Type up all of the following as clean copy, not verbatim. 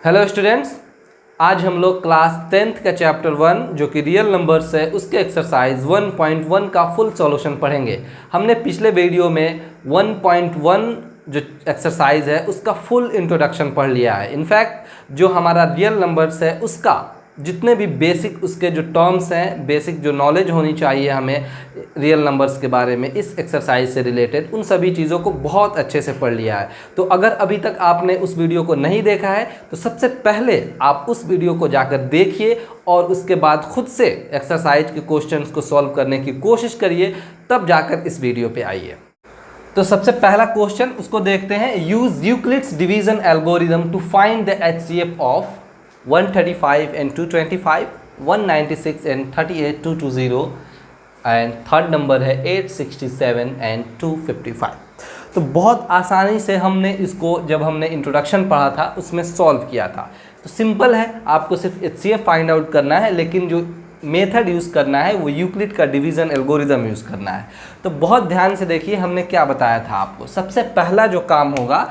Hello students, आज हम लोग क्लास 10th का चैप्टर 1 जो कि रियल नंबर्स है उसके एक्सरसाइज 1.1 का फुल सॉल्यूशन पढ़ेंगे। हमने पिछले वीडियो में 1.1 जो एक्सरसाइज है उसका फुल इंट्रोडक्शन पढ़ लिया है। इनफैक्ट जो हमारा रियल नंबर्स है उसका जितने भी बेसिक उसके जो टर्म्स हैं, बेसिक जो नॉलेज होनी चाहिए हमें रियल नंबर्स के बारे में इस एक्सरसाइज से रिलेटेड, उन सभी चीज़ों को बहुत अच्छे से पढ़ लिया है। तो अगर अभी तक आपने उस वीडियो को नहीं देखा है तो सबसे पहले आप उस वीडियो को जाकर देखिए और उसके बाद खुद से एक्सरसाइज के क्वेश्चंस को सॉल्व करने की कोशिश करिए, तब जाकर इस वीडियो पे आइए। तो सबसे पहला क्वेश्चन उसको देखते हैं। Use Euclid's division algorithm to find the HCF of 135 and 225, 196 and 38, 220 and third number है 867 एंड 255। तो बहुत आसानी से हमने इसको जब हमने इंट्रोडक्शन पढ़ा था उसमें सॉल्व किया था। तो सिंपल है, आपको सिर्फ एचसीएफ फाइंड आउट करना है, लेकिन जो मेथड यूज़ करना है वो यूक्लिड का डिवीज़न एल्गोरिथम यूज़ करना है। तो बहुत ध्यान से देखिए हमने क्या बताया था आपको। सबसे पहला जो काम होगा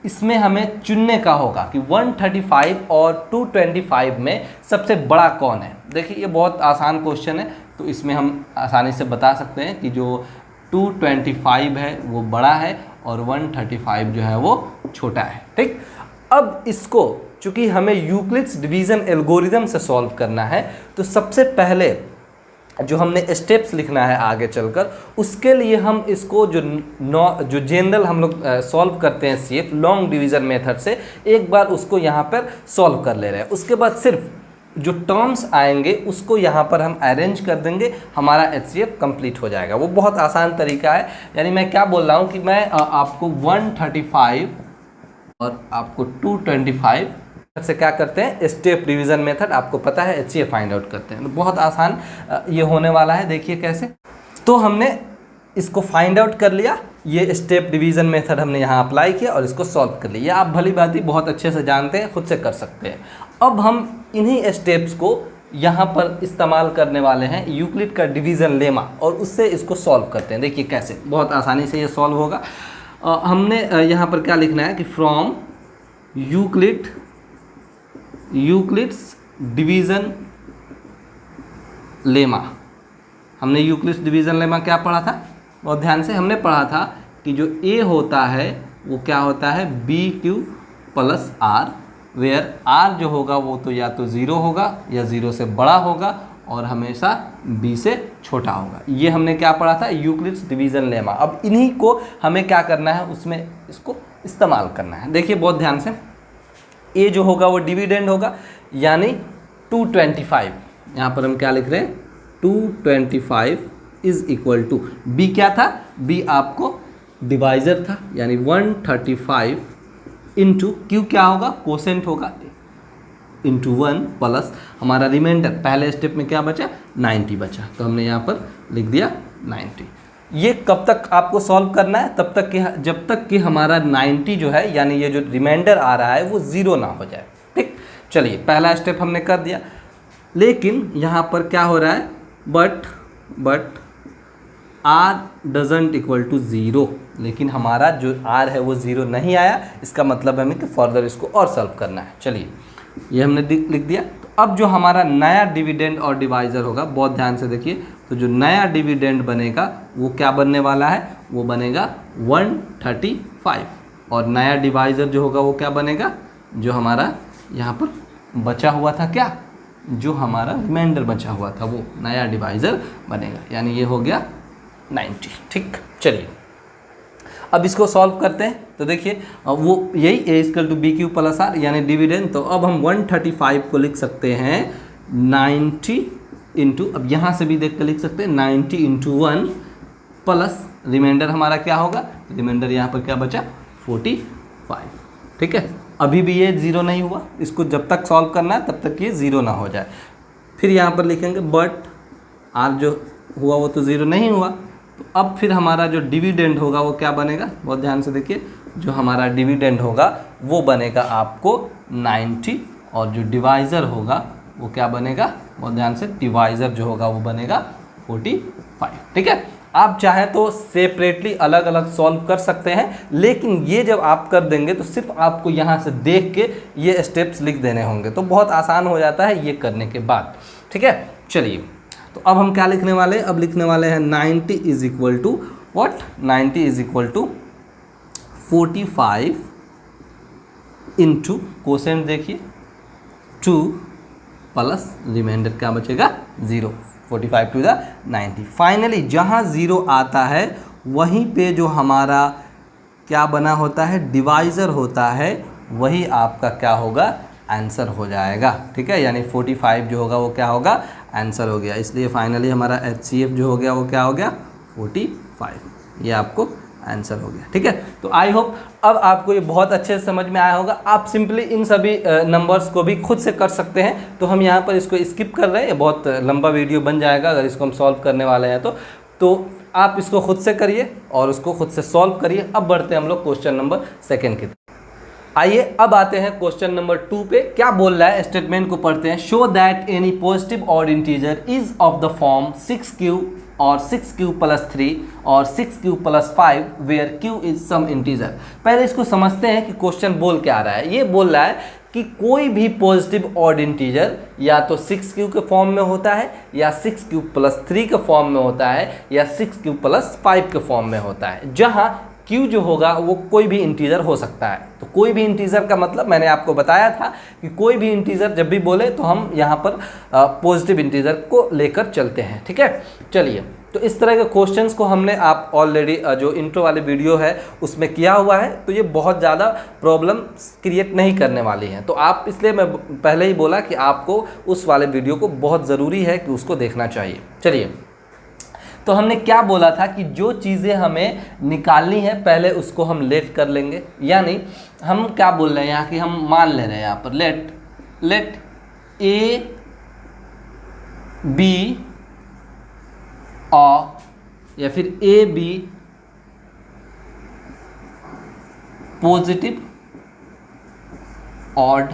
इसमें हमें चुनने का होगा कि 135 और 225 में सबसे बड़ा कौन है। देखिए ये बहुत आसान क्वेश्चन है, तो इसमें हम आसानी से बता सकते हैं कि जो 225 है वो बड़ा है और 135 जो है वो छोटा है। ठीक, अब इसको चूँकि हमें यूक्लिड्स डिवीज़न एल्गोरिथम से सॉल्व करना है तो सबसे पहले जो हमने स्टेप्स लिखना है आगे चलकर, उसके लिए हम इसको जो जनरल हम लोग सॉल्व करते हैं सीएफ लॉन्ग डिवीज़न मेथड से, एक बार उसको यहाँ पर सॉल्व कर ले रहे हैं। उसके बाद सिर्फ जो टर्म्स आएंगे उसको यहाँ पर हम अरेंज कर देंगे, हमारा एचसीएफ कंप्लीट हो जाएगा। वो बहुत आसान तरीका है। यानी मैं क्या बोल रहा हूँ कि मैं आपको 135 और आपको 225 से क्या करते हैं, स्टेप डिवीज़न मेथड आपको पता है, एचसीएफ फाइंड आउट करते हैं। तो बहुत आसान ये होने वाला है। देखिए कैसे। तो हमने इसको फाइंड आउट कर लिया, ये स्टेप डिवीज़न मेथड हमने यहाँ अप्लाई किया और इसको सॉल्व कर लिया। ये आप भली भांति बहुत अच्छे से जानते हैं, खुद से कर सकते हैं। अब हम इन्हीं स्टेप्स को यहाँ पर इस्तेमाल करने वाले हैं यूक्लिड का डिवीज़न लेमा, और उससे इसको सॉल्व करते हैं। देखिए कैसे, बहुत आसानी से ये सॉल्व होगा। हमने यहाँ पर क्या लिखना है कि फ्रॉम यूक्लिड्स डिवीज़न लेमा। हमने यूक्लिड्स डिवीज़न लेमा क्या पढ़ा था, बहुत ध्यान से हमने पढ़ा था कि जो ए होता है वो क्या होता है, B Q plus R, where R जो होगा वो तो या तो ज़ीरो होगा या ज़ीरो से बड़ा होगा और हमेशा बी से छोटा होगा। ये हमने क्या पढ़ा था, यूक्लिड्स डिवीज़न लेमा। अब इन्हीं को हमें क्या करना है, उसमें इसको इस्तेमाल करना है। देखिए बहुत ध्यान से, ए जो होगा वो डिविडेंड होगा, यानी 225। यहाँ पर हम क्या लिख रहे हैं, 225 इज इक्वल टू बी क्या था, बी आपको डिवाइज़र था, यानी 135 इंटू क्यू क्या होगा, कोसेंट होगा, इंटू 1 प्लस हमारा रिमाइंडर पहले स्टेप में क्या बचा, 90 बचा। तो हमने यहाँ पर लिख दिया 90। ये कब तक आपको सॉल्व करना है, तब तक कि जब तक कि हमारा 90 जो है, यानी ये जो रिमाइंडर आ रहा है वो ज़ीरो ना हो जाए। ठीक, चलिए पहला स्टेप हमने कर दिया। लेकिन यहाँ पर क्या हो रहा है, but R doesn't equal to zero. लेकिन हमारा जो आर है वो ज़ीरो नहीं आया, इसका मतलब हमें कि फर्दर इसको और सॉल्व करना है। चलिए ये हमने लिख दिया। तो अब जो हमारा नया डिविडेंड और डिवाइज़र होगा, बहुत ध्यान से देखिए, तो जो नया डिविडेंड बनेगा वो क्या बनने वाला है, वो बनेगा 135, और नया डिवाइज़र जो होगा वो क्या बनेगा, जो हमारा यहाँ पर बचा हुआ था, क्या जो हमारा रिमाइंडर बचा हुआ था वो नया डिवाइज़र बनेगा, यानी ये हो गया 90। ठीक, चलिए अब इसको सॉल्व करते हैं। तो देखिए वो यही A equal to B Q plus R, यानी डिविडेंड। तो अब हम 135 को लिख सकते हैं 90 इंटू, अब यहाँ से भी देख कर लिख सकते हैं 90 इंटू 1 प्लस रिमाइंडर हमारा क्या होगा, रिमाइंडर यहाँ पर क्या बचा, 45। ठीक है, अभी भी ये ज़ीरो नहीं हुआ, इसको जब तक सॉल्व करना है तब तक ये ज़ीरो ना हो जाए। फिर यहाँ पर लिखेंगे बट आर जो हुआ वो तो ज़ीरो नहीं हुआ। तो अब फिर हमारा जो डिविडेंड होगा वो क्या बनेगा, बहुत ध्यान से देखिए, जो हमारा डिविडेंड होगा वो बनेगा आपको 90, और जो डिवाइज़र होगा वो क्या बनेगा, बहुत ध्यान से, डिवाइज़र जो होगा वो बनेगा 45। ठीक है, आप चाहें तो सेपरेटली अलग अलग सॉल्व कर सकते हैं, लेकिन ये जब आप कर देंगे तो सिर्फ आपको यहाँ से देख के ये स्टेप्स लिख देने होंगे, तो बहुत आसान हो जाता है ये करने के बाद। ठीक है, चलिए तो अब हम क्या लिखने वाले हैं, अब लिखने वाले हैं 90 is equal to what, 90 is equal to 45 into quotient देखिए 2 प्लस रिमाइंडर क्या बचेगा 0, 45 टू द 90। फाइनली जहाँ 0 आता है वहीं पे जो हमारा क्या बना होता है, डिवाइज़र होता है, वही आपका क्या होगा, आंसर हो जाएगा। ठीक है, यानी 45 जो होगा वो क्या होगा, आंसर हो गया। इसलिए फाइनली हमारा HCF जो हो गया वो क्या हो गया 45, ये आपको आंसर हो गया। ठीक है, तो आई होप अब आपको ये बहुत अच्छे से समझ में आया होगा। आप सिंपली इन सभी नंबर्स को भी खुद से कर सकते हैं। तो हम यहाँ पर इसको स्किप कर रहे हैं, ये बहुत लंबा वीडियो बन जाएगा अगर इसको हम सॉल्व करने वाले हैं तो आप इसको खुद से करिए और उसको खुद से सॉल्व करिए। अब बढ़ते हैं हम लोग क्वेश्चन नंबर 2 की तरफ। आइए अब आते हैं क्वेश्चन नंबर 2 पे। क्या बोल रहा है, स्टेटमेंट को पढ़ते हैं। Show that any positive odd integer is of the form 6q और 6q प्लस 3 और 6q plus 5 where q is some integer. पहले इसको समझते हैं कि क्वेश्चन बोल क्या रहा है। ये बोल रहा है कि कोई भी पॉजिटिव ऑड इंटीजर या तो 6q के फॉर्म में होता है या 6q प्लस 3 के फॉर्म में होता है या 6q प्लस 5 के फॉर्म में होता है, जहाँ q जो होगा वो कोई भी इंटीजर हो सकता है। तो कोई भी इंटीजर का मतलब मैंने आपको बताया था कि कोई भी इंटीजर जब भी बोले तो हम यहाँ पर पॉजिटिव इंटीजर को लेकर चलते हैं। ठीक है, चलिए तो इस तरह के क्वेश्चंस को हमने आप ऑलरेडी जो इंट्रो वाली वीडियो है उसमें किया हुआ है, तो ये बहुत ज़्यादा प्रॉब्लम क्रिएट नहीं करने वाली हैं। तो आप, इसलिए मैं पहले ही बोला कि आपको उस वाले वीडियो को बहुत ज़रूरी है कि उसको देखना चाहिए। चलिए, तो हमने क्या बोला था कि जो चीज़ें हमें निकालनी है पहले उसको हम लेट कर लेंगे। यानी हम क्या बोल रहे हैं यहाँ कि हम मान ले रहे हैं यहाँ पर लेट A B या फिर AB पॉजिटिव ऑड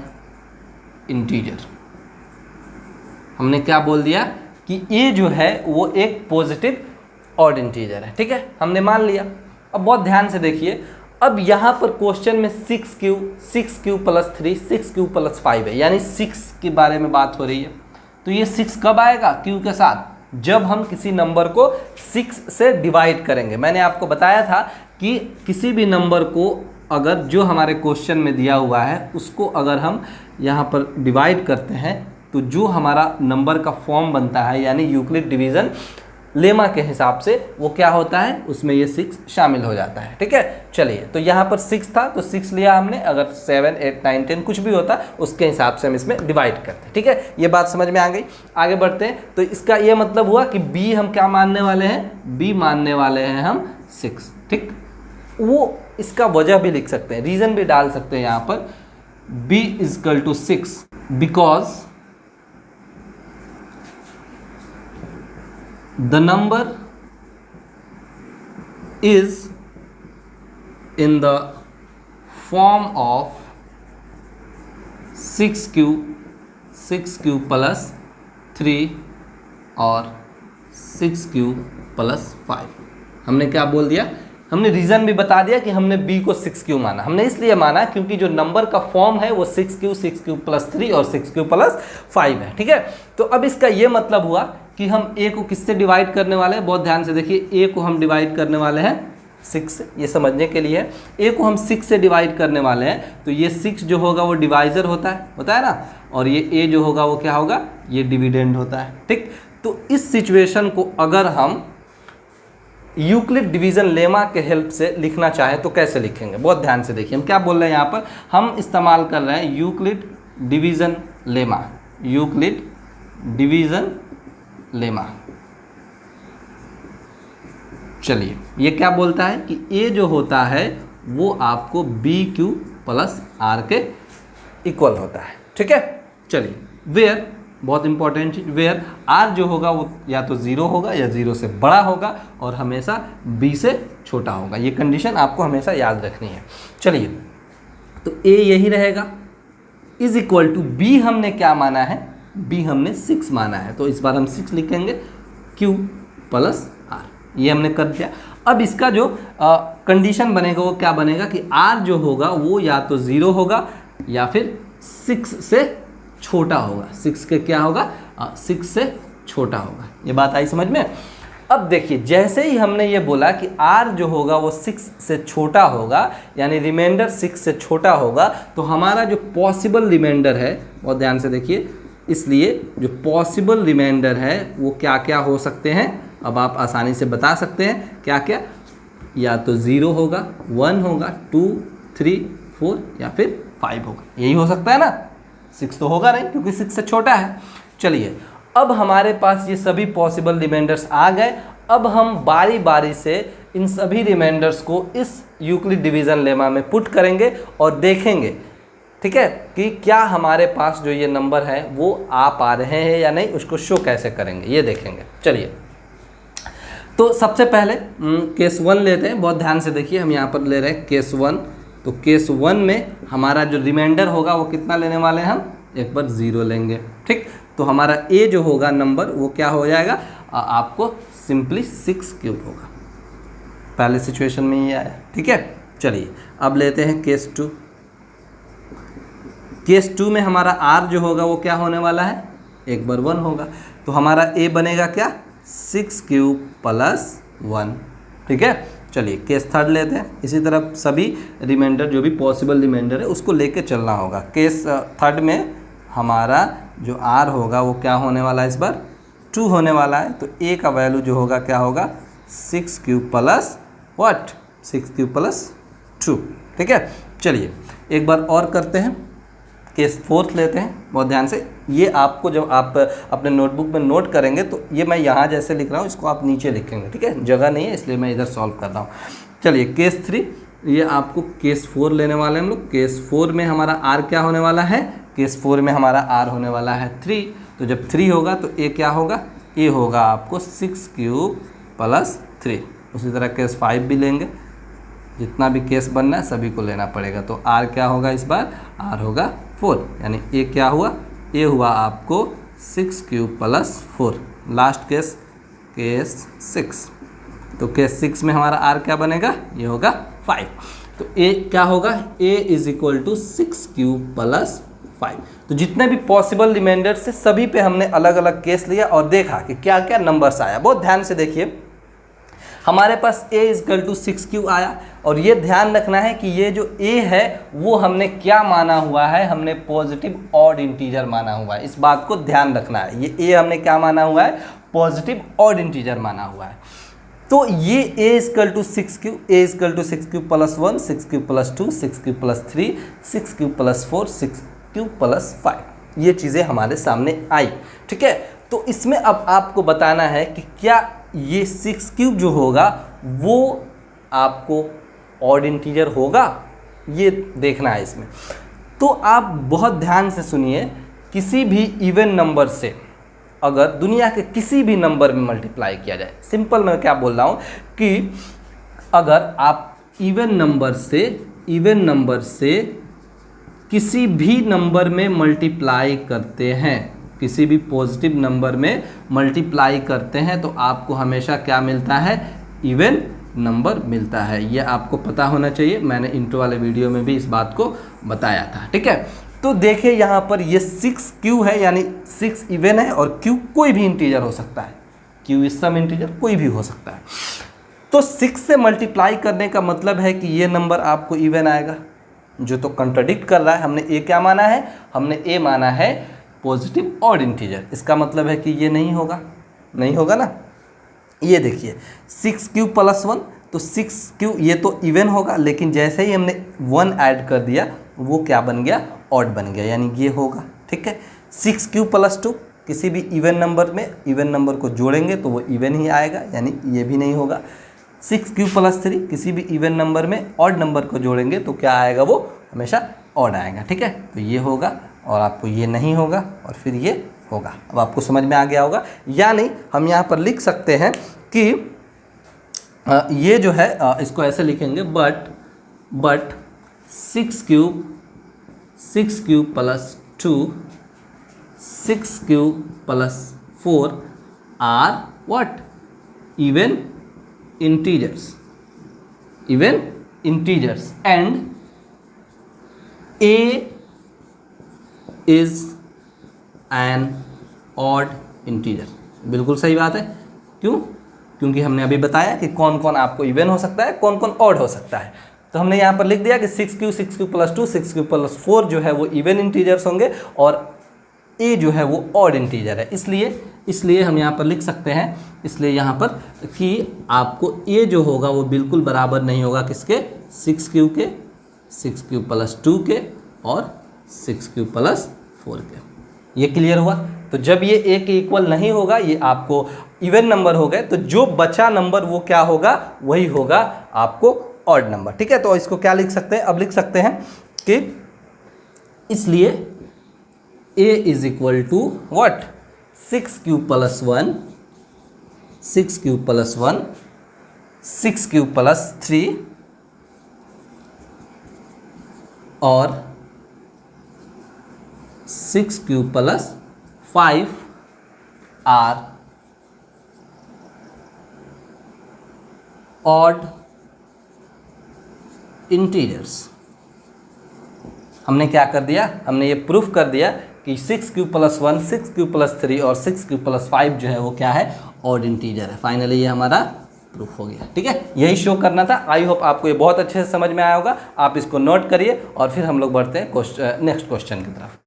इंटीजर। हमने क्या बोल दिया कि A जो है वो एक पॉजिटिव ऑड इंटीजर है। ठीक है, हमने मान लिया। अब बहुत ध्यान से देखिए, अब यहाँ पर क्वेश्चन में 6q प्लस 3 6q प्लस 5 है, यानी 6 के बारे में बात हो रही है। तो ये 6 कब आएगा q के साथ, जब हम किसी नंबर को 6 से डिवाइड करेंगे। मैंने आपको बताया था कि किसी भी नंबर को अगर जो हमारे क्वेश्चन में दिया हुआ है उसको अगर हम यहाँ पर डिवाइड करते हैं तो जो हमारा नंबर का फॉर्म बनता है, यानी यूक्लिड डिवीज़न लेमा के हिसाब से वो क्या होता है, उसमें ये 6 शामिल हो जाता है। ठीक है, चलिए तो यहाँ पर 6 था तो 6 लिया हमने। अगर 7 8 9 10 कुछ भी होता उसके हिसाब से हम इसमें डिवाइड करते हैं। ठीक है, ये बात समझ में आ गई। आगे बढ़ते हैं। तो इसका ये मतलब हुआ कि B हम क्या मानने वाले हैं, B मानने वाले हैं हम 6। ठीक, वो इसका वजह भी लिख सकते हैं, रीज़न भी डाल सकते हैं यहाँ पर। B is equal to 6 because the number is in the form of 6q plus 3 और 6q प्लस 5। हमने क्या बोल दिया, हमने रीज़न भी बता दिया कि हमने b को 6q माना। हमने इसलिए माना क्योंकि जो नंबर का फॉर्म है वो 6q प्लस 3 और 6q प्लस 5 है। ठीक है, तो अब इसका ये मतलब हुआ कि हम a को किससे डिवाइड करने वाले हैं। बहुत ध्यान से देखिए, a को हम डिवाइड करने वाले हैं 6 से, ये समझने के लिए a को हम 6 से डिवाइड करने वाले हैं। तो ये 6 जो होगा वो डिवाइज़र होता है ना, और ये a जो होगा वो क्या होगा, ये डिविडेंड होता है। ठीक, तो इस सिचुएशन को अगर हम यूक्लिड डिवीज़न लेमा के हेल्प से लिखना चाहें तो कैसे लिखेंगे, बहुत ध्यान से देखिए। हम क्या बोल रहे हैं यहाँ पर, हम इस्तेमाल कर रहे हैं Euclid division lemma, Euclid division lemma. चलिए, ये क्या बोलता है कि a जो होता है वो आपको BQ प्लस R के इक्वल होता है। ठीक है, चलिए वेयर, बहुत इंपॉर्टेंट चीज, वेयर R जो होगा वो या तो 0 होगा या 0 से बड़ा होगा और हमेशा B से छोटा होगा। ये कंडीशन आपको हमेशा याद रखनी है। चलिए, तो A यही रहेगा, इज इक्वल टू B हमने क्या माना है, B हमने 6 माना है। तो इस बार हम 6 लिखेंगे Q प्लस R। ये हमने कर दिया। अब इसका जो कंडीशन बनेगा वो क्या बनेगा कि r जो होगा वो या तो 0 होगा या फिर 6 से छोटा होगा। 6 के क्या होगा, 6 से छोटा होगा। ये बात आई समझ में। अब देखिए जैसे ही हमने ये बोला कि r जो होगा वो 6 से छोटा होगा, यानी रिमाइंडर 6 से छोटा होगा, तो हमारा जो पॉसिबल रिमाइंडर है, बहुत ध्यान से देखिए, इसलिए जो पॉसिबल रिमाइंडर है वो क्या क्या हो सकते हैं, अब आप आसानी से बता सकते हैं क्या क्या, या तो 0 होगा, 1 होगा, 2, 3, 4 या फिर 5 होगा। यही हो सकता है ना, 6 तो होगा नहीं क्योंकि 6 से छोटा है। चलिए अब हमारे पास ये सभी पॉसिबल रिमाइंडर्स आ गए। अब हम बारी बारी से इन सभी रिमाइंडर्स को इस यूक्लिड डिवीज़न लेमा में पुट करेंगे और देखेंगे, ठीक है, कि क्या हमारे पास जो ये नंबर है वो आ पा रहे हैं या नहीं, उसको शो कैसे करेंगे ये देखेंगे। चलिए तो सबसे पहले केस 1 लेते हैं। बहुत ध्यान से देखिए, हम यहाँ पर ले रहे हैं केस 1। तो केस 1 में हमारा जो रिमाइंडर होगा वो कितना लेने वाले हैं, हम एक बार 0 लेंगे। ठीक, तो हमारा ए जो होगा नंबर वो क्या हो जाएगा, आपको सिंपली 6 क्यूब होगा। पहले सिचुएशन में ये आया। ठीक है, चलिए अब लेते हैं केस 2। केस 2 में हमारा आर जो होगा वो क्या होने वाला है, एक बार 1 होगा। तो हमारा ए बनेगा क्या, 6 क्यूब प्लस 1। ठीक है, चलिए केस 3 लेते हैं। इसी तरह सभी रिमाइंडर जो भी पॉसिबल रिमाइंडर है उसको लेके चलना होगा। केस 3 में हमारा जो आर होगा वो क्या होने वाला है, इस बार 2 होने वाला है। तो ए का वैल्यू जो होगा क्या होगा, 6 cube plus what, 6 cube plus 2। ठीक है, चलिए एक बार और करते हैं। केस 4 लेते हैं। बहुत ध्यान से, ये आपको जब आप अपने नोटबुक में नोट करेंगे तो ये मैं यहाँ जैसे लिख रहा हूँ इसको आप नीचे लिखेंगे। ठीक है, जगह नहीं है इसलिए मैं इधर सॉल्व कर रहा हूँ। चलिए केस 3, ये आपको केस 4 लेने वाले हैं हम लोग। केस 4 में हमारा आर क्या होने वाला है, केस 4 में हमारा आर होने वाला है 3। तो जब 3 होगा तो ए क्या होगा, ए होगा आपको 6 क्यूब प्लस 3। उसी तरह केस 5 भी लेंगे, जितना भी केस बनना है सभी को लेना पड़ेगा। तो आर क्या होगा, इस बार आर होगा 4, यानी ए क्या हुआ, ए हुआ आपको 6 cube plus 4। Last case case 6, तो केस 6 में हमारा आर क्या बनेगा, ये होगा 5। तो ए क्या होगा, A is equal to 6 cube plus 5। तो जितने भी पॉसिबल रिमाइंडर से सभी पे हमने अलग अलग केस लिया और देखा कि क्या क्या नंबर्स आया। बहुत ध्यान से देखिए, हमारे पास a इजकल टू 6 क्यू आया, और ये ध्यान रखना है कि ये जो a है वो हमने क्या माना हुआ है, हमने पॉजिटिव ऑड इंटीजर माना हुआ है। इस बात को ध्यान रखना है, ये a हमने क्या माना हुआ है, पॉजिटिव ऑड इंटीजर माना हुआ है। तो ये a is equal to 6 q, a is equal to 6 q plus 1, 6 q plus 2, 6 q plus 3, 6 q plus 4, 6 q plus 5, ये चीज़ें हमारे सामने आई। ठीक है, तो इसमें अब आपको बताना है कि क्या ये 6 क्यूब जो होगा वो आपको ऑड इंटीजर होगा, ये देखना है इसमें। तो आप बहुत ध्यान से सुनिए, किसी भी इवन नंबर से अगर दुनिया के किसी भी नंबर में मल्टीप्लाई किया जाए, सिंपल मैं क्या बोल रहा हूँ कि अगर आप इवन नंबर से किसी भी नंबर में मल्टीप्लाई करते हैं, किसी भी पॉजिटिव नंबर में मल्टीप्लाई करते हैं, तो आपको हमेशा क्या मिलता है, इवन नंबर मिलता है। ये आपको पता होना चाहिए, मैंने इंट्रो वाले वीडियो में भी इस बात को बताया था। ठीक है, तो देखिए यहाँ पर ये 6 क्यू है, यानी 6 इवन है, और क्यू कोई भी इंटीजर हो सकता है, क्यू इज सम इंटीजर कोई भी हो सकता है। तो 6 से मल्टीप्लाई करने का मतलब है कि ये नंबर आपको इवन आएगा, जो तो कंट्राडिक्ट कर रहा है। हमने ए क्या माना है, हमने ए माना है पॉजिटिव ऑड इंटीजर, इसका मतलब है कि ये नहीं होगा, नहीं होगा ना। ये देखिए 6 क्यू प्लस 1, तो 6 क्यू ये तो इवन होगा, लेकिन जैसे ही हमने 1 ऐड कर दिया वो क्या बन गया, ऑड बन गया, यानी ये होगा। ठीक है, 6 क्यू प्लस 2, किसी भी इवन नंबर में इवन नंबर को जोड़ेंगे तो वो इवन ही आएगा, यानी ये भी नहीं होगा। 6 क्यू प्लस 3, किसी भी इवन नंबर में ऑड नंबर को जोड़ेंगे तो क्या आएगा, वो हमेशा ऑड आएगा। ठीक है, तो ये होगा और आपको ये नहीं होगा और फिर ये होगा। अब आपको समझ में आ गया होगा, यानी हम यहाँ पर लिख सकते हैं कि ये जो है इसको ऐसे लिखेंगे, but 6 cube plus 2, 6 cube plus 4 or what, even integers, even integers, and A is an odd integer। बिल्कुल सही बात है। क्यों? क्योंकि हमने अभी बताया कि कौन कौन आपको इवन हो सकता है, कौन कौन ऑड हो सकता है। तो हमने यहाँ पर लिख दिया कि 6 क्यू प्लस 2, 6 क्यू प्लस 4 जो है वो इवन इंटीजर्स होंगे और ए जो है वो ऑड इंटीजर है। इसलिए हम यहाँ पर लिख सकते हैं, इसलिए यहाँ पर कि आपको ए जो होगा वो बिल्कुल बराबर नहीं होगा किसके, 6 क्यू के, 6 क्यू प्लस 2 के और 6 क्यू प्लस 4 के। ये क्लियर हुआ? तो जब ये ए के इक्वल नहीं होगा, ये आपको इवन नंबर हो गए, तो जो बचा नंबर वो क्या होगा, वही होगा आपको ऑड नंबर। ठीक है, तो इसको क्या लिख सकते हैं, अब लिख सकते हैं कि इसलिए a is equal to what, 6 q plus 1, 6 q plus 1, 6 q plus 3 और 6 q plus 5 are odd integers. हमने क्या कर दिया, हमने ये प्रूफ कर दिया कि 6 क्यू प्लस 1, 6 क्यू प्लस 3 और 6 क्यू प्लस 5 जो है वो क्या है, ऑड इंटीजर है। फाइनली ये हमारा प्रूफ हो गया। ठीक है, यही शो करना था। आई होप आपको ये बहुत अच्छे से समझ में आया होगा। आप इसको नोट करिए और फिर हम लोग बढ़ते हैं नेक्स्ट क्वेश्चन की तरफ।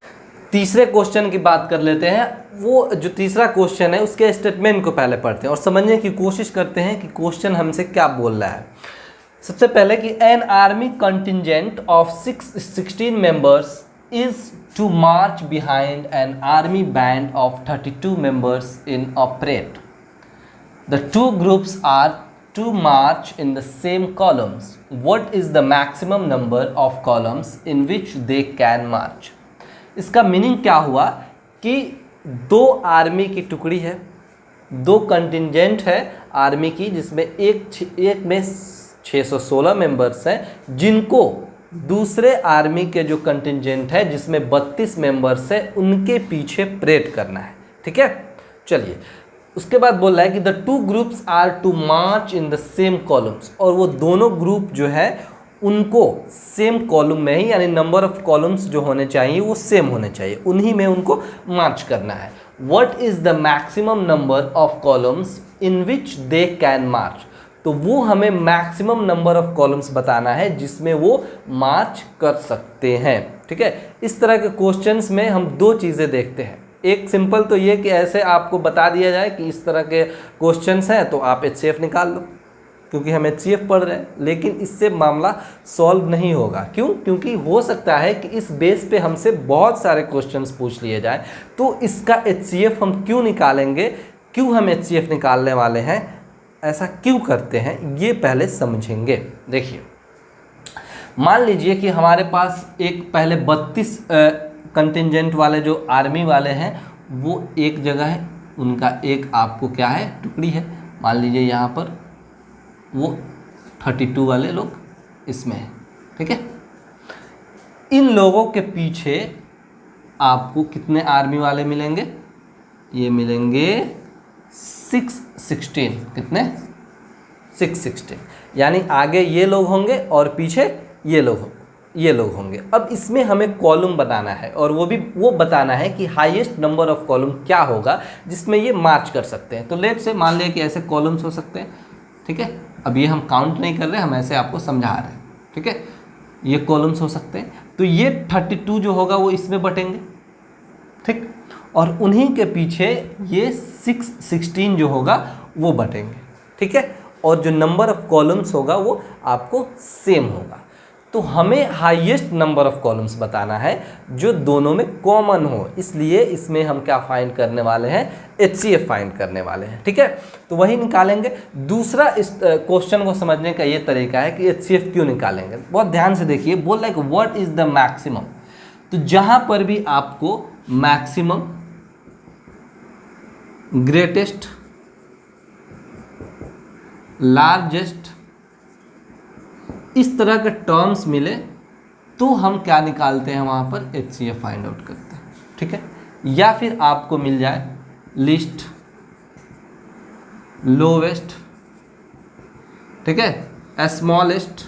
तीसरे क्वेश्चन की बात कर लेते हैं। वो जो तीसरा क्वेश्चन है उसके स्टेटमेंट को पहले पढ़ते हैं और समझने की कोशिश करते हैं कि क्वेश्चन हमसे क्या बोल रहा है। सबसे पहले कि an army contingent of 16 members is to march behind an army band of 32 members in a parade. The two groups are to march in the same columns. What is the maximum number of columns in which they can march. इसका meaning क्या हुआ कि दो army की टुकड़ी है, दो contingent है आर्मी की, जिसमें एक में 616 मेंबर्स हैं, जिनको दूसरे आर्मी के जो कंटिजेंट है जिसमें 32 मेंबर्स हैं उनके पीछे परेड करना है। ठीक है, चलिए उसके बाद बोल रहा है कि the two groups are to march in the same columns, और वो दोनों ग्रुप जो है उनको सेम कॉलम में ही, यानी नंबर ऑफ कॉलम्स जो होने चाहिए वो सेम होने चाहिए, उन्हीं में उनको मार्च करना है। What is the maximum number of columns in which they can march. तो वो हमें मैक्सिमम नंबर ऑफ कॉलम्स बताना है जिसमें वो मार्च कर सकते हैं। ठीक है, इस तरह के क्वेश्चंस में हम दो चीज़ें देखते हैं। एक सिंपल तो ये कि ऐसे आपको बता दिया जाए कि इस तरह के क्वेश्चंस हैं तो आप HCF निकाल लो, क्योंकि हम HCF पढ़ रहे हैं, लेकिन इससे मामला सॉल्व नहीं होगा। क्यों? क्योंकि हो सकता है कि इस बेस पे हमसे बहुत सारे क्वेश्चंस पूछ लिए जाए, तो इसका HCF हम क्यों निकालेंगे, क्यों हम HCF निकालने वाले हैं, ऐसा क्यों करते हैं, ये पहले समझेंगे। देखिए, मान लीजिए कि हमारे पास एक पहले 32 कंटिजेंट वाले जो आर्मी वाले हैं वो एक जगह है, उनका एक आपको क्या है, टुकड़ी है। मान लीजिए यहाँ पर वो 32 वाले लोग इसमें हैं। ठीक है, इन लोगों के पीछे आपको कितने आर्मी वाले मिलेंगे, ये मिलेंगे 616। कितने? 616, यानी आगे ये लोग होंगे और पीछे ये लोग होंगे। अब इसमें हमें कॉलम बनाना है और वो बताना है कि हाईएस्ट नंबर ऑफ कॉलम क्या होगा जिसमें ये मार्च कर सकते हैं। तो लेट से मान लिया कि ऐसे कॉलम्स हो सकते हैं। ठीक है, अब ये हम काउंट नहीं कर रहे, हम ऐसे आपको समझा रहे हैं। ठीक है, ये कॉलम्स हो सकते हैं, तो ये 32 जो होगा वो इसमें बटेंगे। ठीक, और उन्हीं के पीछे ये 616 जो होगा वो बटेंगे। ठीक है, और जो नंबर ऑफ कॉलम्स होगा वो आपको सेम होगा। तो हमें हाईएस्ट नंबर ऑफ कॉलम्स बताना है जो दोनों में कॉमन हो, इसलिए इसमें हम क्या फाइंड करने वाले हैं, HCF फाइंड करने वाले हैं। ठीक है, तो वही निकालेंगे। दूसरा इस क्वेश्चन को समझने का ये तरीका है कि HCF क्यों निकालेंगे। बहुत ध्यान से देखिए, बोल रहा है कि व्हाट इज द मैक्सिमम। तो जहां पर भी आपको मैक्सिमम, ग्रेटेस्ट, लार्जेस्ट इस तरह के टर्म्स मिले तो हम क्या निकालते हैं, वहाँ पर HCF फाइंड आउट करते हैं। ठीक है, या फिर आपको मिल जाए लिस्ट, लोवेस्ट, ठीक है, स्मॉलेस्ट,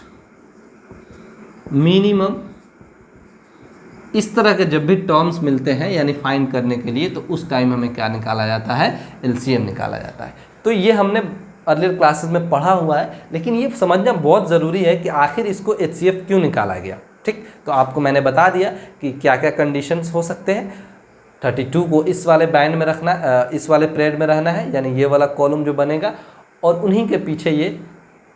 मिनिमम, इस तरह के जब भी टर्म्स मिलते हैं यानी फाइंड करने के लिए, तो उस टाइम हमें क्या निकाला जाता है, एलसीएम निकाला जाता है। तो ये हमने अर्लियर क्लासेस में पढ़ा हुआ है, लेकिन ये समझना बहुत ज़रूरी है कि आखिर इसको एचसीएफ क्यों निकाला गया। ठीक, तो आपको मैंने बता दिया कि क्या क्या कंडीशंस हो सकते हैं। 32 को इस वाले बैंड में रखना, इस वाले परेड में रहना है, यानी ये वाला कॉलम जो बनेगा, और उन्हीं के पीछे ये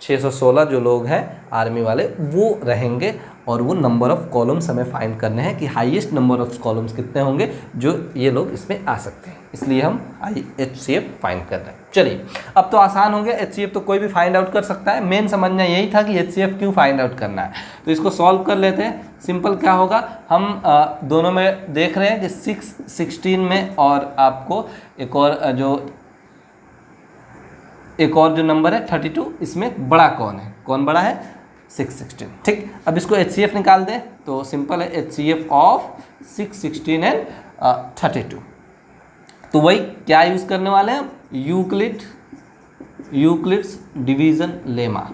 616 जो लोग हैं आर्मी वाले वो रहेंगे, और वो नंबर ऑफ़ कॉलम्स हमें फाइंड करने हैं कि हाईएस्ट नंबर ऑफ़ कॉलम्स कितने होंगे जो ये लोग इसमें आ सकते हैं, इसलिए हम HCF फाइंड कर रहे हैं। चलिए, अब तो आसान हो गया, HCF तो कोई भी फाइंड आउट कर सकता है। मेन समझना यही था कि HCF क्यों फाइंड आउट करना है। तो इसको सॉल्व कर लेते हैं। सिंपल क्या होगा, हम दोनों में देख रहे हैं कि 6, 16 में, और आपको एक और जो नंबर है 32, इसमें बड़ा कौन है, कौन बड़ा है, 6, 16। ठीक, अब इसको HCF निकाल दें तो सिंपल है, HCF ऑफ 6, 16 एंड 32। तो वही क्या यूज़ करने वाले हैं, यूक्लिड्स डिवीज़न लेमा।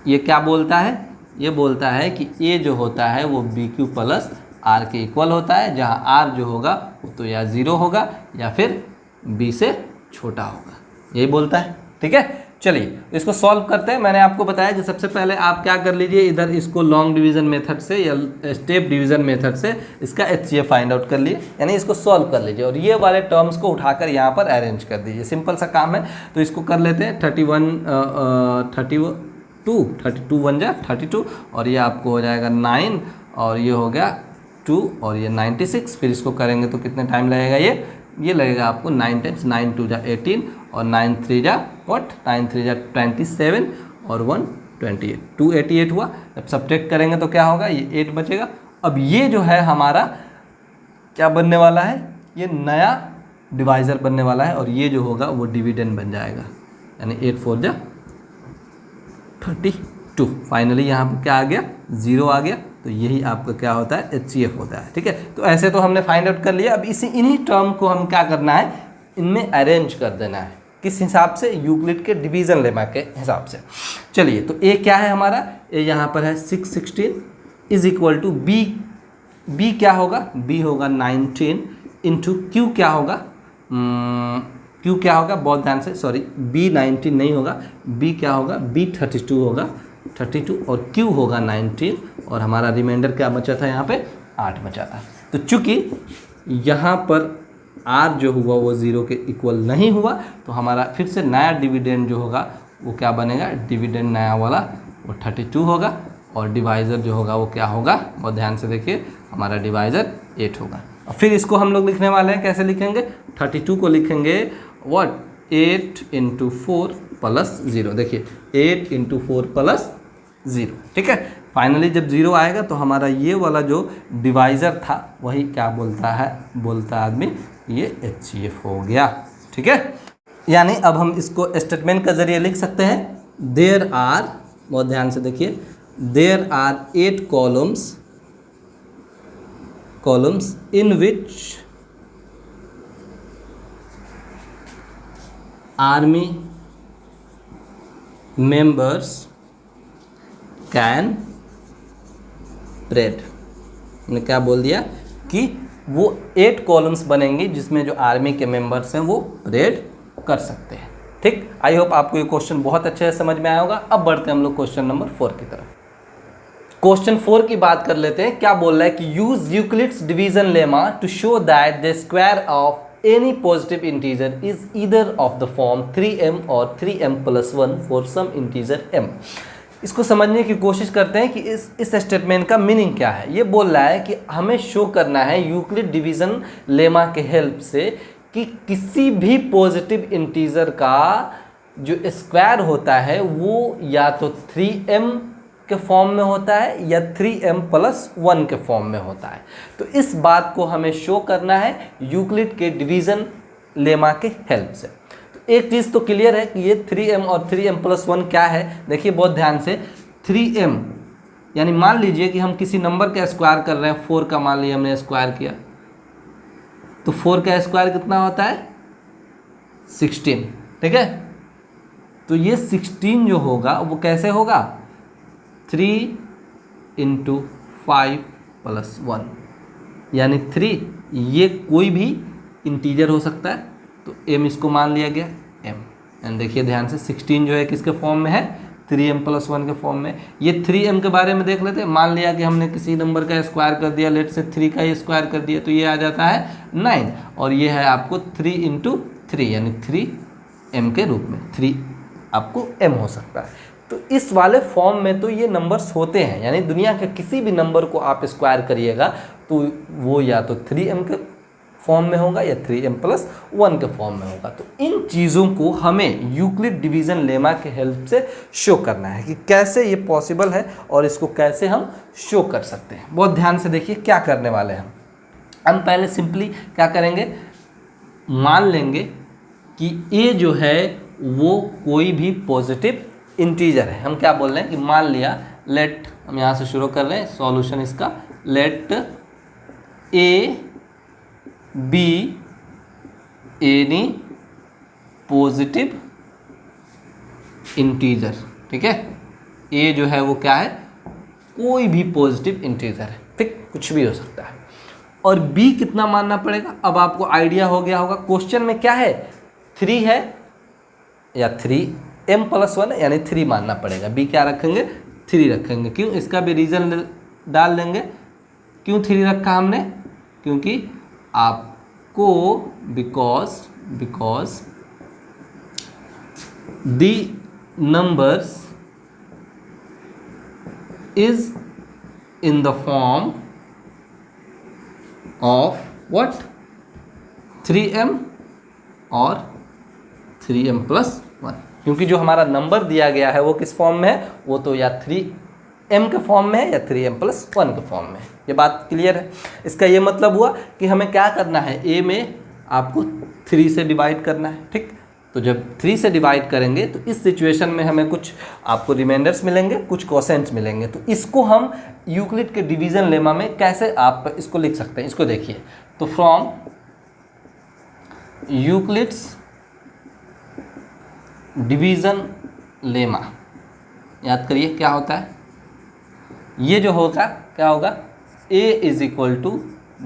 ये क्या बोलता है, ये बोलता है कि ए जो होता है वो BQ प्लस R के इक्वल होता है, जहाँ R जो होगा वो तो या 0 होगा या फिर B से छोटा होगा, यही बोलता है। ठीक है, चलिए इसको सॉल्व करते हैं। मैंने आपको बताया कि सबसे पहले आप क्या कर लीजिए, इधर इसको लॉन्ग डिवीज़न मेथड से या स्टेप डिवीज़न मेथड से इसका HCF फाइंड आउट कर लिए, यानी इसको सॉल्व कर लीजिए, और ये वाले टर्म्स को उठाकर यहाँ पर अरेंज कर दीजिए। सिंपल सा काम है। तो इसको कर लेते हैं, 32 1 जा 32, और ये आपको हो जाएगा 9, और ये हो गया 2, और ये 96। फिर इसको करेंगे तो कितने टाइम लगेगा, ये लगेगा आपको 9 टाइम्स, 9 2 जा 18, और 9 3 जा 27, और 1 28, 288 हुआ। जब सब्ट्रैक्ट करेंगे तो क्या होगा, ये 8 बचेगा। अब ये जो है हमारा क्या बनने वाला है, ये नया डिवाइज़र बनने वाला है, और ये जो होगा वो डिविडेंड बन जाएगा, यानी 8 4 जा 32। फाइनली यहाँ पर क्या आ गया, 0 आ गया। तो यही आपका क्या होता है, HCF होता है। ठीक है, तो ऐसे तो हमने फाइंड आउट कर लिया। अब इन्हीं टर्म को हम क्या करना है, इनमें अरेंज कर देना है। किस हिसाब से, यूक्लिड के डिवीज़न लेमा के हिसाब से। चलिए, तो ए क्या है हमारा, ए यहाँ पर है 6 16 इज इक्वल टू बी क्या होगा, बी होगा 19 इंटू क्यू क्या होगा, क्यू क्या होगा, बहुत ध्यान से, सॉरी बी 19 नहीं होगा, बी क्या होगा, बी 32 होगा, 32, और क्यू होगा 19, और हमारा रिमाइंडर क्या बचा था, यहाँ पे 8 बचा था। तो चूँकि यहाँ पर R जो हुआ वो 0 के इक्वल नहीं हुआ, तो हमारा फिर से नया डिविडेंड जो होगा वो क्या बनेगा, डिविडेंड नया वाला वो 32 होगा, और डिवाइज़र जो होगा वो क्या होगा, बहुत ध्यान से देखिए, हमारा डिवाइज़र 8 होगा। और फिर इसको हम लोग लिखने वाले हैं, कैसे लिखेंगे, 32 को लिखेंगे 8 इंटू 4 प्लस 0। देखिए 8 इंटू 4 प्लस 0। ठीक है, फाइनली जब 0 आएगा तो हमारा ये वाला जो डिवाइज़र था वही क्या बोलता है, आदमी ये HCF हो गया। ठीक है, यानी अब हम इसको स्टेटमेंट के ज़रिए लिख सकते हैं, देयर आर, बहुत ध्यान से देखिए, there are 8 columns in which army members can parade. हमने क्या बोल दिया कि वो 8 कॉलम्स बनेंगे जिसमें जो आर्मी के मेंबर्स हैं वो परेड कर सकते हैं। ठीक, आई होप आपको ये क्वेश्चन बहुत अच्छे से समझ में आया होगा। अब बढ़ते हैं हम लोग क्वेश्चन नंबर 4 की तरफ। क्वेश्चन 4 की बात कर लेते हैं। क्या बोल रहा है कि use Euclid's division lemma to show that the square of any positive integer is either of the form 3m or 3m plus 1 for some integer m। इसको समझने की कोशिश करते हैं कि इस स्टेटमेंट का मीनिंग क्या है। ये बोल रहा है कि हमें शो करना है यूक्लिड डिवीज़न लेमा के हेल्प से कि किसी भी पॉजिटिव इंटीजर का जो स्क्वायर होता है वो या तो 3m के फॉर्म में होता है या 3m प्लस 1 के फॉर्म में होता है। तो इस बात को हमें शो करना है यूक्लिड के डिवीज़न लेमा के हेल्प से। तो एक चीज़ तो क्लियर है कि ये 3m और 3m प्लस 1 क्या है। देखिए बहुत ध्यान से, 3m यानी मान लीजिए कि हम किसी नंबर का स्क्वायर कर रहे हैं, 4 का मान लीजिए हमने स्क्वायर किया, तो 4 का स्क्वायर कितना होता है, 16। ठीक है, तो ये 16 जो होगा वो कैसे होगा, 3 × 5 + 1 यानी 3, ये कोई भी इंटीजर हो सकता है, तो m इसको मान लिया गया m। एंड देखिए ध्यान से 16 जो है किसके फॉर्म में है, 3m + 1 के फॉर्म में। ये 3m के बारे में देख लेते हैं। मान लिया कि हमने किसी नंबर का स्क्वायर कर दिया, लेट से 3 का ही स्क्वायर कर दिया, तो ये आ जाता है 9, और ये है आपको 3 × 3 यानी 3m के रूप में, 3 आपको m हो सकता है। तो इस वाले फॉर्म में तो ये नंबर्स होते हैं, यानी दुनिया के किसी भी नंबर को आप स्क्वायर करिएगा तो वो या तो 3m के फॉर्म में होगा या 3m + 1 के फॉर्म में होगा। तो इन चीज़ों को हमें यूक्लिड डिवीज़न लेमा के हेल्प से शो करना है कि कैसे ये पॉसिबल है और इसको कैसे हम शो कर सकते हैं। बहुत ध्यान से देखिए क्या करने वाले हैं हम पहले सिंपली क्या करेंगे, मान लेंगे कि a जो है वो कोई भी पॉजिटिव इंटीजर है। हम क्या बोल रहे हैं कि मान लिया, लेट, हम यहाँ से शुरू कर रहे हैं सॉल्यूशन इसका, let a b any positive integer. ठीक है, ए जो है वो क्या है, कोई भी पॉजिटिव इंटीजर है, ठीक, कुछ भी हो सकता है। और बी कितना मानना पड़ेगा, अब आपको आइडिया हो गया होगा क्वेश्चन में क्या है, 3 है या 3m + 1 यानी 3 मानना पड़ेगा। बी क्या रखेंगे, 3 रखेंगे। क्यों, इसका भी रीज़न डाल देंगे। क्यों 3 रखा हमने, क्योंकि आपको because the numbers is in the form of what, 3m और 3m + 1। क्योंकि जो हमारा नंबर दिया गया है वो किस फॉर्म में है, वो तो या 3m के फॉर्म में है या 3m + 1 के फॉर्म में है। ये बात क्लियर है। इसका ये मतलब हुआ कि हमें क्या करना है, a में आपको 3 से डिवाइड करना है। ठीक, तो जब 3 से डिवाइड करेंगे तो इस सिचुएशन में हमें कुछ आपको रिमाइंडर्स मिलेंगे, कुछ कोसेंट्स मिलेंगे। तो इसको हम यूक्लिड के डिवीज़न लेमा में कैसे आप इसको लिख सकते हैं, इसको देखिए। तो फ्रॉम यूक्लिड्स डिवीज़न लेमा, याद करिए क्या होता है, ये जो होगा क्या होगा, a =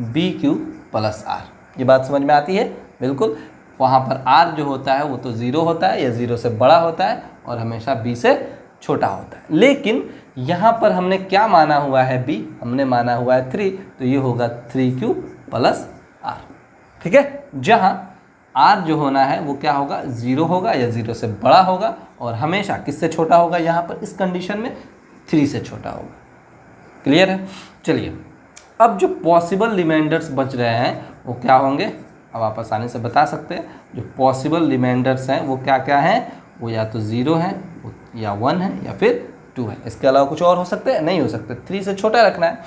bq + r। ये बात समझ में आती है, बिल्कुल। वहाँ पर r जो होता है वो तो 0 होता है या 0 से बड़ा होता है और हमेशा b से छोटा होता है। लेकिन यहाँ पर हमने क्या माना हुआ है, b हमने माना हुआ है 3, तो ये होगा 3q + r। ठीक है, जहाँ r जो होना है वो क्या होगा, 0 होगा या 0 से बड़ा होगा और हमेशा किससे छोटा होगा, यहाँ पर इस कंडीशन में 3 से छोटा होगा। क्लियर है। चलिए, अब जो पॉसिबल रिमाइंडर्स बच रहे हैं वो क्या होंगे, अब आप आसानी से बता सकते हैं। जो पॉसिबल रिमाइंडर्स हैं वो क्या क्या हैं, वो या तो 0 है या 1 है या फिर 2 है। इसके अलावा कुछ और हो सकते हैं, नहीं हो सकते। 3 से छोटा रखना है।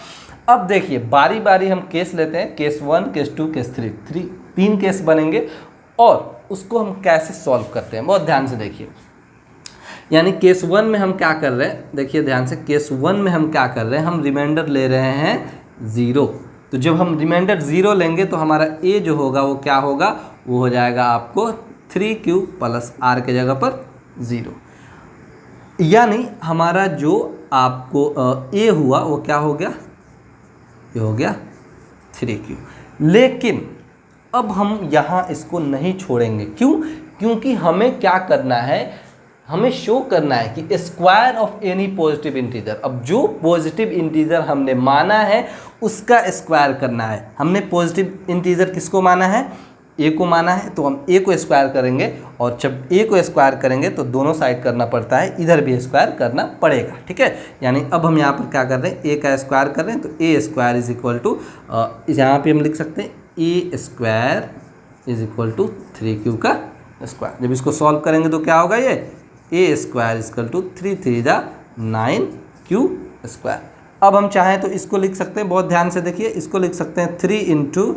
अब देखिए बारी बारी हम केस लेते हैं, केस 1, केस 2, केस 3, 3 केस बनेंगे और उसको हम कैसे सॉल्व करते हैं, बहुत ध्यान से देखिए। यानी केस 1 में हम क्या कर रहे हैं, देखिए ध्यान से, केस 1 में हम क्या कर रहे हैं, हम रिमाइंडर ले रहे हैं 0। तो जब हम रिमाइंडर 0 लेंगे तो हमारा a जो होगा वो क्या होगा, वो हो जाएगा आपको 3q + r के जगह पर 0। यानी हमारा जो आपको a हुआ वो क्या हो गया, ये हो गया 3q। लेकिन अब हम यहाँ इसको नहीं छोड़ेंगे। क्यों, क्योंकि हमें क्या करना है, हमें शो करना है कि square of any positive integer. अब जो पॉजिटिव इंटीजर हमने माना है उसका स्क्वायर करना है। हमने पॉजिटिव इंटीजर किसको माना है, ए को माना है, तो हम ए को स्क्वायर करेंगे और जब ए को स्क्वायर करेंगे तो दोनों साइड करना पड़ता है, इधर भी स्क्वायर करना पड़ेगा। ठीक है, यानी अब हम यहाँ पर क्या कर रहे हैं, ए का स्क्वायर कर रहे हैं, तो ए स्क्वायर = यहाँ पर हम लिख सकते हैं ए स्क्वायर = 3q का स्क्वायर। जब इसको सॉल्व करेंगे तो क्या होगा, ये a स्क्वायर = 3 3 = 9q स्क्वायर। अब हम चाहें तो इसको लिख सकते हैं, बहुत ध्यान से देखिए, इसको लिख सकते हैं 3 ×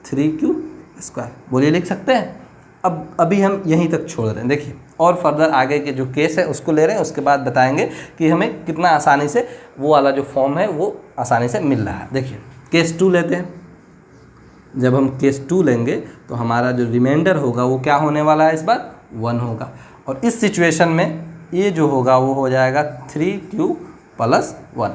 3q स्क्वायर। बोलिए, लिख सकते हैं। अब अभी हम यहीं तक छोड़ रहे हैं, देखिए और फर्दर आगे के जो केस है उसको ले रहे हैं, उसके बाद बताएंगे कि हमें कितना आसानी से वो वाला जो फॉर्म है वो आसानी से मिल रहा है। देखिए केस 2 लेते हैं। जब हम केस 2 लेंगे तो हमारा जो रिमाइंडर होगा वो क्या होने वाला है, इस बार 1 होगा। और इस सिचुएशन में ए जो होगा वो हो जाएगा 3q + 1।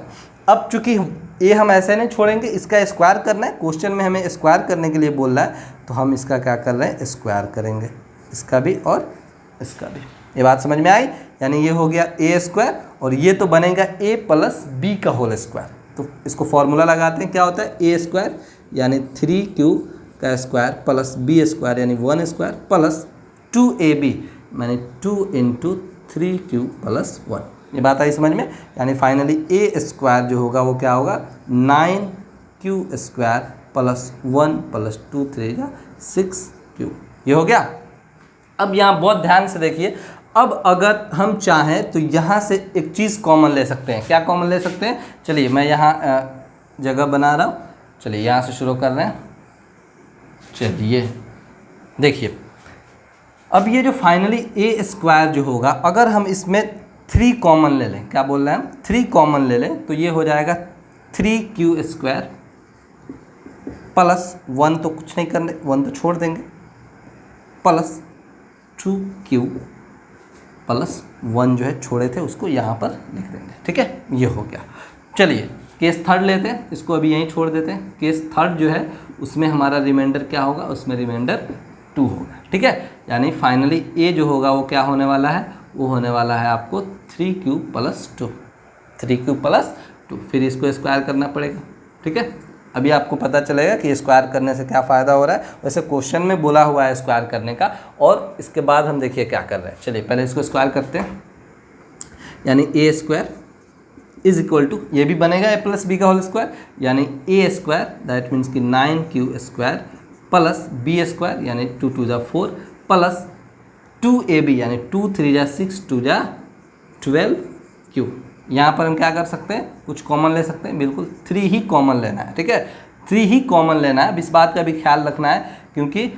अब चूंकि ए हम ऐसे नहीं छोड़ेंगे, इसका स्क्वायर करना है, क्वेश्चन में हमें स्क्वायर करने के लिए बोल रहा है, तो हम इसका क्या कर रहे हैं, स्क्वायर करेंगे, इसका भी और इसका भी। ये बात समझ में आई? यानी ये हो गया a² और ये तो बनेगा a + b का होल स्क्वायर। तो इसको फॉर्मूला लगाते हैं, क्या होता है, a² यानी 3q का स्क्वायर + b² यानी 1² + 2ab यानी 2 × 3q + 1। ये बात आई समझ में? यानी फाइनली a² जो होगा वो क्या होगा, 9q² + 1 + 2 3 6q। ये हो गया। अब यहाँ बहुत ध्यान से देखिए, अब अगर हम चाहें तो यहाँ से एक चीज़ कॉमन ले सकते हैं। क्या कॉमन ले सकते हैं? चलिए मैं यहाँ जगह बना रहा हूँ, चलिए यहाँ से शुरू कर रहे हैं। चलिए देखिए, अब ये जो फाइनली a² जो होगा, अगर हम इसमें 3 कॉमन ले लें, क्या बोल रहे हैं हम, 3 कॉमन ले लें, तो ये हो जाएगा 3q² + 1 तो कुछ नहीं करने, 1 तो छोड़ देंगे, + 2q + 1 जो है छोड़े थे उसको यहाँ पर लिख देंगे। ठीक है, ये हो गया। चलिए केस थर्ड लेते हैं, इसको अभी यहीं छोड़ देते हैं। केस थर्ड जो है उसमें हमारा रिमाइंडर क्या होगा, उसमें रिमाइंडर 2 होगा। ठीक है, यानी फाइनली ए जो होगा वो क्या होने वाला है, वो होने वाला है आपको 3q + 2, 3q + 2। फिर इसको स्क्वायर करना पड़ेगा। ठीक है, अभी आपको पता चलेगा कि स्क्वायर करने से क्या फ़ायदा हो रहा है। वैसे क्वेश्चन में बोला हुआ है स्क्वायर करने का, और इसके बाद हम देखिए क्या कर रहे हैं। चलिए पहले इसको स्क्वायर करते हैं, यानी a² = ये भी बनेगा a + b का होल स्क्वायर, यानी a² दैट मीन्स कि 9q² + b² यानी 2 × 2 = 4 + 2ab यानी 2 × 3 = 6 2 × 12q। यहाँ पर हम क्या कर सकते हैं, कुछ कॉमन ले सकते हैं, बिल्कुल 3 ही कॉमन लेना है। ठीक है, 3 ही कॉमन लेना है। इस बात का भी ख्याल रखना है क्योंकि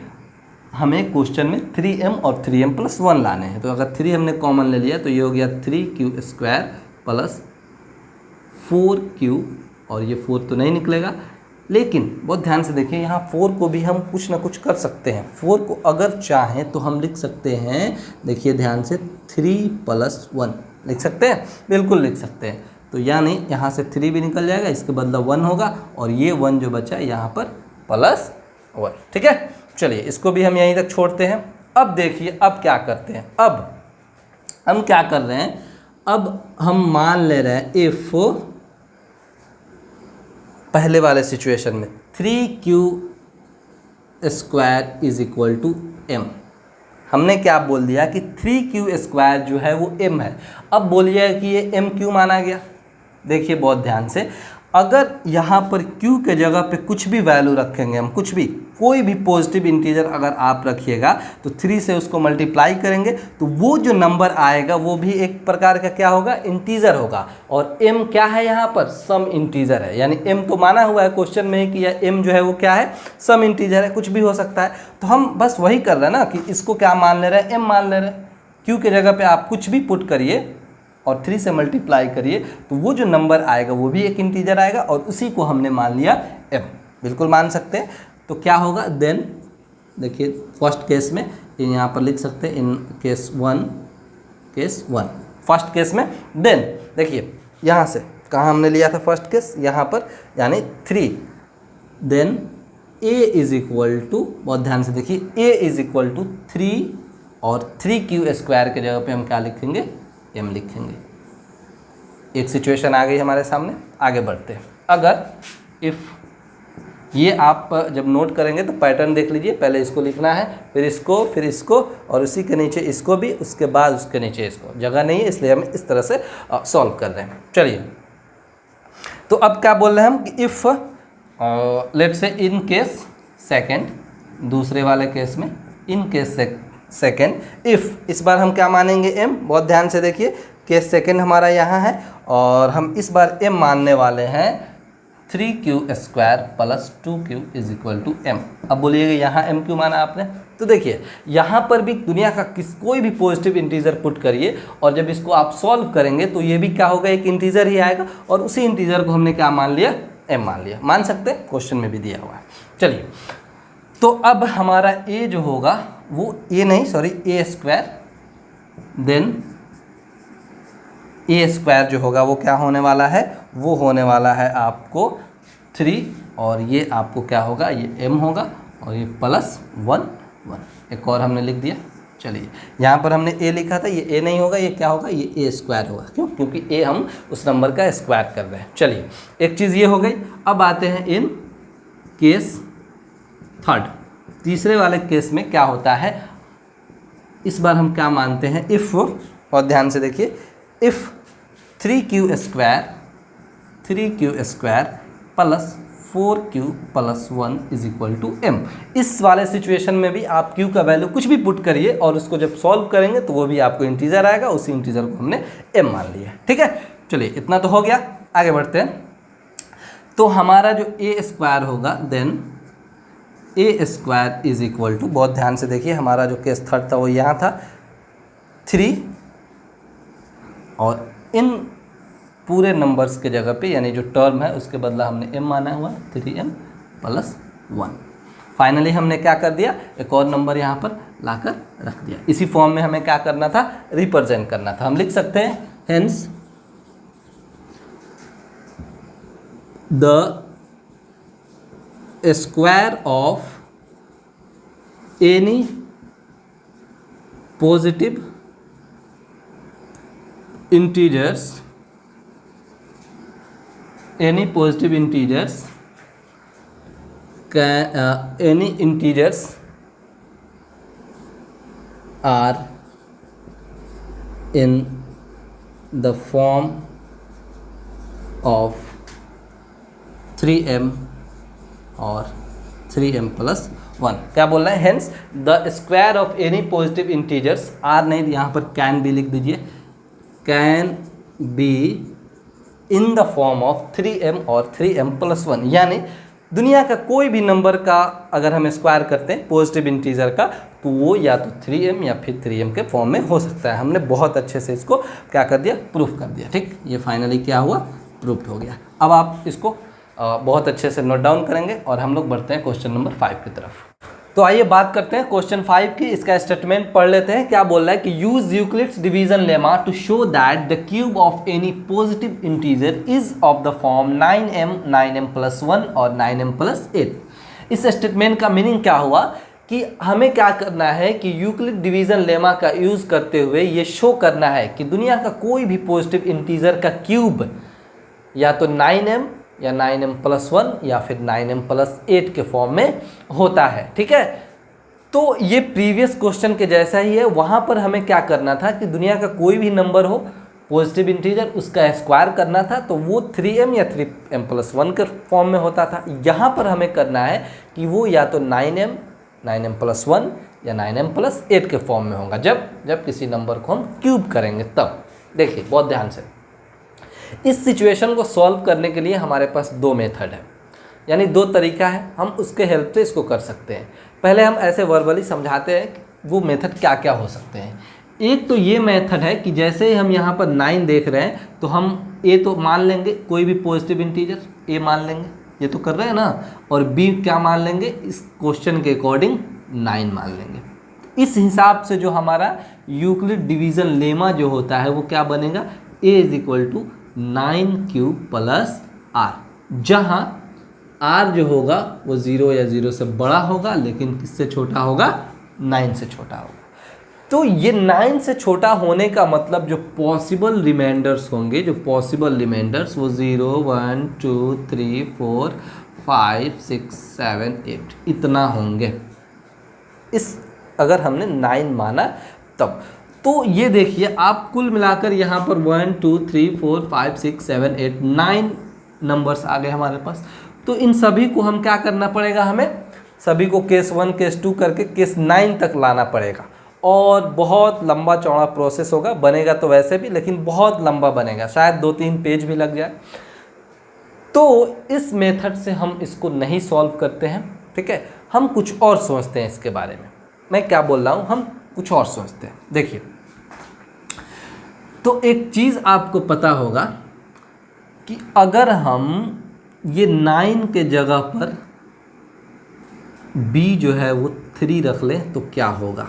हमें क्वेश्चन में 3m और 3m + 1 लाने हैं। तो अगर 3 हमने कॉमन ले लिया तो ये हो गया 3q² + 4q, और ये 4 तो नहीं निकलेगा, लेकिन बहुत ध्यान से देखिए, यहाँ 4 को भी हम कुछ ना कुछ कर सकते हैं। 4 को अगर चाहें तो हम लिख सकते हैं, देखिए ध्यान से, 3 + 1 लिख सकते हैं, बिल्कुल लिख सकते हैं। तो यानी यहाँ से 3 भी निकल जाएगा, इसके बदला 1 होगा, और ये 1 जो बचा है यहाँ पर +1। ठीक है, चलिए इसको भी हम यहीं तक छोड़ते हैं। अब देखिए अब क्या करते हैं, अब हम क्या कर रहे हैं, अब हम मान ले रहे हैं इफ़ पहले वाले सिचुएशन में 3q² = m, हमने क्या बोल दिया कि 3q² जो है वो m है। अब बोलिए कि ये m क्यों माना गया। देखिए बहुत ध्यान से, अगर यहाँ पर q के जगह पे कुछ भी वैल्यू रखेंगे हम, कुछ भी, कोई भी पॉजिटिव इंटीजर अगर आप रखिएगा तो 3 से उसको मल्टीप्लाई करेंगे तो वो जो नंबर आएगा वो भी एक प्रकार का क्या होगा, इंटीजर होगा। और m क्या है यहाँ पर, सम इंटीजर है, यानी m तो माना हुआ है क्वेश्चन में ही कि यह m जो है वो क्या है, सम इंटीजर है, कुछ भी हो सकता है। तो हम बस वही कर रहे हैं ना कि इसको क्या मान ले रहे हैं, m मान ले रहे हैं। q के जगह पर आप कुछ भी पुट करिए और 3 से मल्टीप्लाई करिए तो वो जो नंबर आएगा वो भी एक इंटीजर आएगा, और उसी को हमने मान लिया m, बिल्कुल मान सकते हैं। तो क्या होगा देन, देखिए फर्स्ट केस में यहाँ पर लिख सकते हैं इन केस 1 फर्स्ट केस में। देन देखिए यहाँ से कहाँ हमने लिया था फर्स्ट केस, यहाँ पर, यानी 3। देन a = बहुत ध्यान से देखिए, a = 3 और 3q² के जगह पे हम क्या लिखेंगे, m लिखेंगे। एक सिचुएशन आ गई हमारे सामने, आगे बढ़ते हैं। अगर इफ़ ये आप जब नोट करेंगे तो पैटर्न देख लीजिए, पहले इसको लिखना है, फिर इसको और उसी के नीचे इसको भी, उसके बाद उसके नीचे इसको। जगह नहीं है इसलिए हम इस तरह से सॉल्व कर रहे हैं। चलिए तो अब क्या बोल रहे हैं हम कि if let's say in case second, दूसरे वाले केस में इन केस सेकेंड, इफ़ इस बार हम क्या मानेंगे, m। बहुत ध्यान से देखिए, केस सेकेंड हमारा यहाँ है और हम इस बार m मानने वाले हैं 3q² + 2q = m। अब बोलिएगा यहाँ m क्यों माना आपने, तो देखिए यहाँ पर भी दुनिया का कोई भी पॉजिटिव इंटीजर पुट करिए और जब इसको आप सॉल्व करेंगे तो ये भी क्या होगा, एक इंटीजर ही आएगा, और उसी इंटीजर को हमने क्या मान लिया, m मान लिया। मान सकते हैं, क्वेश्चन में भी दिया हुआ है। चलिए तो अब हमारा a जो होगा वो a नहीं, सॉरी a² देन ए स्क्वायर जो होगा वो क्या होने वाला है, वो होने वाला है आपको 3, और ये आपको क्या होगा, ये m होगा, और ये प्लस 1 1। एक और हमने लिख दिया। चलिए यहाँ पर हमने a लिखा था, ये a नहीं होगा, ये क्या होगा, ये a स्क्वायर होगा। क्यों? क्योंकि a हम उस नंबर का स्क्वायर कर रहे हैं। चलिए एक चीज़ ये हो गई। अब आते हैं इन केस थर्ड, तीसरे वाले केस में क्या होता है। इस बार हम क्या मानते हैं, इफ़, और ध्यान से देखिए, if 3q square plus 4q plus 1 is equal to m। इस वाले सिचुएशन में भी आप q का वैल्यू कुछ भी पुट करिए और उसको जब सॉल्व करेंगे तो वो भी आपको इंटीजर आएगा, उसी इंटीजर को हमने m मान लिया। ठीक है, चलिए इतना तो हो गया, आगे बढ़ते हैं। तो हमारा जो a स्क्वायर होगा, then a square is equal to, बहुत ध्यान से देखिए, हमारा जो केस थर्ड था वो यहाँ था 3, और इन पूरे नंबर्स के जगह पे यानी जो टर्म है उसके बदला हमने m माना हुआ, 3m प्लस 1। फाइनली हमने क्या कर दिया, एक और नंबर यहाँ पर लाकर रख दिया। इसी फॉर्म में हमें क्या करना था, रिप्रेजेंट करना था। हम लिख सकते हैं hence the square of any positive integers, any positive integers can any integers are in the form of 3m और 3m प्लस 1। क्या बोल रहे हैं, hence the square of any positive integers, are नहीं यहाँ पर कैन भी लिख दीजिए, can be in the form of 3m और 3m प्लस 1। यानी दुनिया का कोई भी नंबर का अगर हम स्क्वायर करते हैं पॉजिटिव इंटीजर का, तो वो या तो 3m या फिर 3m के फॉर्म में हो सकता है। हमने बहुत अच्छे से इसको क्या कर दिया, प्रूफ कर दिया। ठीक, ये फाइनली क्या हुआ, प्रूफ हो गया। अब आप इसको बहुत अच्छे से नोट डाउन करेंगे और हम लोग बढ़ते हैं क्वेश्चन नंबर 5 की तरफ। तो आइए बात करते हैं क्वेश्चन 5 की। इसका स्टेटमेंट पढ़ लेते हैं। क्या बोल रहा है कि use Euclid's division lemma to show that the cube of any positive integer is of the form 9m 9m plus 1 और 9m प्लस 8। इस स्टेटमेंट का मीनिंग क्या हुआ कि हमें क्या करना है कि यूक्लिड डिवीजन लेमा का यूज करते हुए ये शो करना है कि दुनिया का कोई भी पॉजिटिव इंटीजर का क्यूब या तो 9m या 9m प्लस 1 या फिर 9m प्लस 8 के फॉर्म में होता है। ठीक है, तो ये प्रीवियस क्वेश्चन के जैसा ही है। वहाँ पर हमें क्या करना था कि दुनिया का कोई भी नंबर हो पॉजिटिव इंटीजर, उसका स्क्वायर करना था, तो वो 3m या 3m प्लस 1 के फॉर्म में होता था। यहाँ पर हमें करना है कि वो या तो 9m प्लस 1 या 9m प्लस 8 के फॉर्म में होगा जब किसी नंबर को हम क्यूब करेंगे तब। देखिए बहुत ध्यान से, इस सिचुएशन को सॉल्व करने के लिए हमारे पास दो मेथड है, यानी दो तरीका है। हम उसके हेल्प से इसको कर सकते हैं। पहले हम ऐसे वर्बली समझाते हैं कि वो मेथड क्या क्या हो सकते हैं। एक तो ये मेथड है कि जैसे ही हम यहाँ पर 9 देख रहे हैं तो हम ए तो मान लेंगे, कोई भी पॉजिटिव इंटीजर ए मान लेंगे, ये तो कर रहे हैं ना, और बी क्या मान लेंगे, इस क्वेश्चन के अकॉर्डिंग 9 मान लेंगे। इस हिसाब से जो हमारा यूक्लिड डिवीजन लेमा जो होता है वो क्या बनेगा, A is equal to 9q plus R, जहाँ r जो होगा वो 0 या 0 से बड़ा होगा, लेकिन किससे छोटा होगा, 9 से छोटा होगा। तो ये 9 से छोटा होने का मतलब जो पॉसिबल रिमाइंडर्स होंगे, जो पॉसिबल रिमाइंडर्स वो 0 1 2 3 4 5 6 7 8 इतना होंगे। इस अगर हमने 9 माना तब तो ये देखिए आप कुल मिलाकर यहाँ पर 1 2 3 4 5 6 7 8 9 नंबर्स आ गए हमारे पास। तो इन सभी को हम क्या करना पड़ेगा, हमें सभी को केस 1 केस 2 करके केस 9 तक लाना पड़ेगा, और बहुत लंबा चौड़ा प्रोसेस होगा। बनेगा तो वैसे भी, लेकिन बहुत लंबा बनेगा, शायद 2-3 पेज भी लग जाए। तो इस मेथड से हम इसको नहीं सॉल्व करते हैं। ठीक है, हम कुछ और सोचते हैं इसके बारे में। मैं क्या बोल रहा हूँ, हम कुछ और सोचते हैं। देखिए, तो एक चीज़ आपको पता होगा कि अगर हम ये 9 के जगह पर b जो है वो 3 रख लें तो क्या होगा।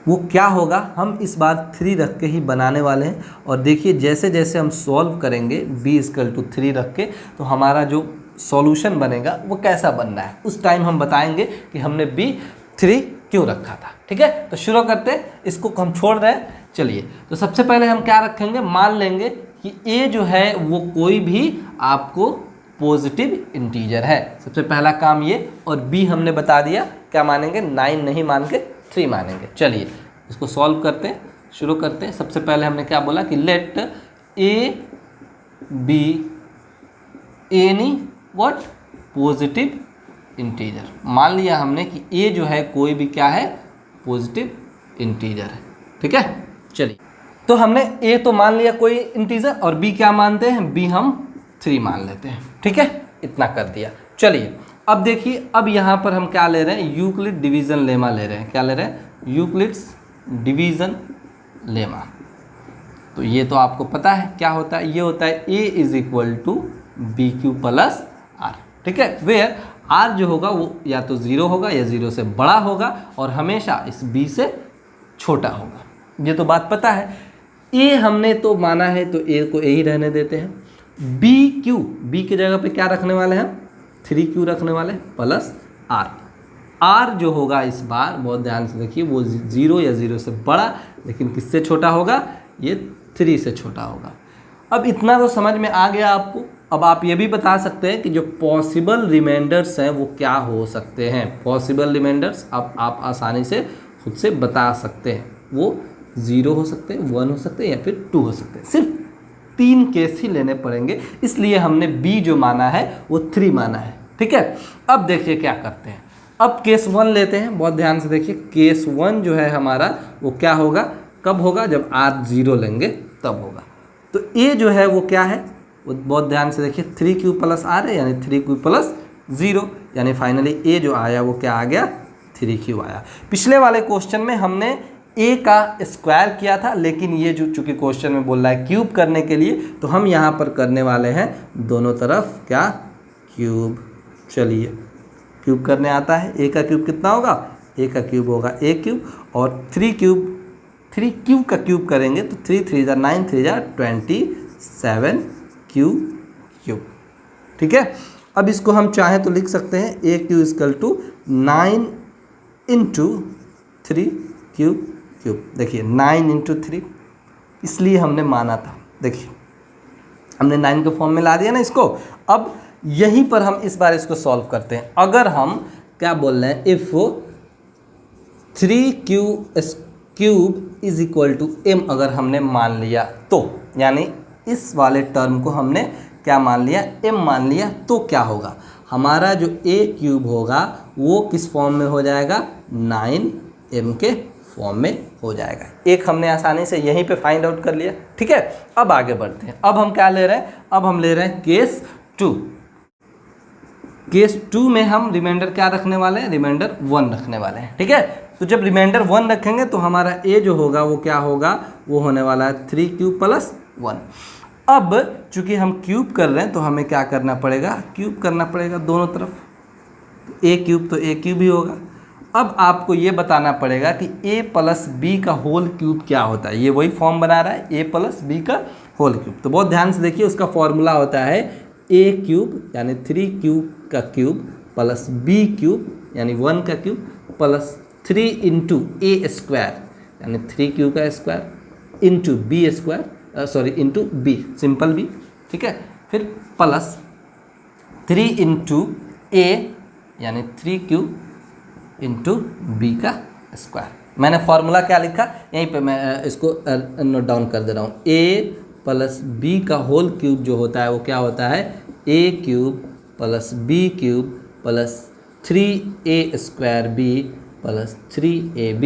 वो क्या होगा, हम इस बार 3 रख के ही बनाने वाले हैं। और देखिए जैसे जैसे हम सॉल्व करेंगे b = 3 रख के, तो हमारा जो सॉल्यूशन बनेगा वो कैसा बनना है, उस टाइम हम बताएंगे कि हमने b 3 क्यों रखा था। ठीक है, तो शुरू करते हैं, इसको हम छोड़ रहे हैं। चलिए, तो सबसे पहले हम क्या रखेंगे, मान लेंगे कि a जो है वो कोई भी आपको पॉजिटिव इंटीजर है। सबसे पहला काम ये, और b हमने बता दिया क्या मानेंगे, 9 नहीं मान के 3 मानेंगे। चलिए इसको सॉल्व करते हैं, शुरू करते हैं। सबसे पहले हमने क्या बोला कि let a b any what positive integer. मान लिया हमने कि a जो है कोई भी क्या है, पॉजिटिव इंटीजर है। ठीक है, चलिए तो हमने a तो मान लिया कोई इंटीजर, और b क्या मानते हैं, b हम 3 मान लेते हैं। ठीक है, इतना कर दिया। चलिए अब देखिए, अब यहाँ पर हम क्या ले रहे हैं, यूक्लिड डिवीज़न लेमा ले रहे हैं। क्या ले रहे हैं, यूक्लिड्स डिवीज़न लेमा। तो ये तो आपको पता है क्या होता है, ये होता है a = bq + r। ठीक है, वेयर r जो होगा वो या तो 0 होगा या 0 से बड़ा होगा, और हमेशा इस b से छोटा होगा। ये तो बात पता है। a हमने तो माना है, तो a को a ही रहने देते हैं। b की जगह पे क्या रखने वाले हैं, 3q रखने वाले प्लस r। r जो होगा इस बार बहुत ध्यान से देखिए, वो 0 या 0 से बड़ा, लेकिन किससे छोटा होगा, ये 3 से छोटा होगा। अब इतना तो समझ में आ गया आपको। अब आप ये भी बता सकते हैं कि जो पॉसिबल रिमाइंडर्स हैं वो क्या हो सकते हैं। पॉसिबल रिमाइंडर्स अब आप आसानी से खुद से बता सकते हैं, वो 0 हो सकते हैं, 1 हो सकते हैं, या फिर 2 हो सकते हैं। सिर्फ 3 केस ही लेने पड़ेंगे, इसलिए हमने b जो माना है वो 3 माना है। ठीक है, अब देखिए क्या करते हैं। अब केस 1 लेते हैं, बहुत ध्यान से देखिए। केस 1 जो है हमारा वो क्या होगा, कब होगा, जब r 0 लेंगे तब होगा। तो a जो है वो क्या है, वो बहुत ध्यान से देखिए, 3q + r है, यानी 3q + 0, यानी फाइनली a जो आया वो क्या आ गया, 3q आया। पिछले वाले क्वेश्चन में हमने a का स्क्वायर किया था, लेकिन ये जो चूंकि क्वेश्चन में बोल रहा है क्यूब करने के लिए, तो हम यहाँ पर करने वाले हैं दोनों तरफ क्या, क्यूब। चलिए क्यूब करने आता है, a का क्यूब कितना होगा, a का क्यूब होगा a3, और 3q का क्यूब करेंगे तो 3 3 = 9, 3 = 27 क्यूब। ठीक है, अब इसको हम चाहें तो लिख सकते हैं a q = 9 × 3q। देखिए 9 × 3, इसलिए हमने माना था। देखिए हमने 9 के फॉर्म में ला दिया ना इसको। अब यहीं पर हम इस बार इसको सॉल्व करते हैं। अगर हम क्या बोल रहे हैं, इफ़ 3q³ = m अगर हमने मान लिया तो, यानी इस वाले टर्म को हमने क्या मान लिया, m मान लिया, तो क्या होगा, हमारा जो a³ होगा वो किस फॉर्म में हो जाएगा, 9m के फॉर्म में हो जाएगा। एक हमने आसानी से यहीं पे फाइंड आउट कर लिया। ठीक है, अब आगे बढ़ते हैं। अब हम क्या ले रहे हैं, अब हम ले रहे हैं केस 2। केस 2 में हम रिमाइंडर क्या रखने वाले हैं, रिमाइंडर 1 रखने वाले हैं। ठीक है, तो जब रिमाइंडर 1 रखेंगे तो हमारा a जो होगा वो क्या होगा, वो होने वाला है 3q + 1। अब चूंकि हम क्यूब कर रहे हैं तो हमें क्या करना पड़ेगा, क्यूब करना पड़ेगा दोनों तरफ। a³ तो a³ ही होगा। अब आपको ये बताना पड़ेगा कि a + b का होल क्यूब क्या होता है। ये वही फॉर्म बना रहा है, a + b का होल क्यूब। तो बहुत ध्यान से देखिए, उसका फॉर्मूला होता है a³ यानी 3q का क्यूब + b³ यानी 1 का क्यूब + 3 × a² यानी 3q का square × b² b, simple b। ठीक है, फिर प्लस 3 × a यानी 3q × b का स्क्वायर। मैंने फॉर्मूला क्या लिखा, यहीं पे मैं इसको नोट डाउन कर दे रहा हूँ। a + b का होल क्यूब जो होता है वो क्या होता है, a³ + b³ + 3a² b + 3ab²।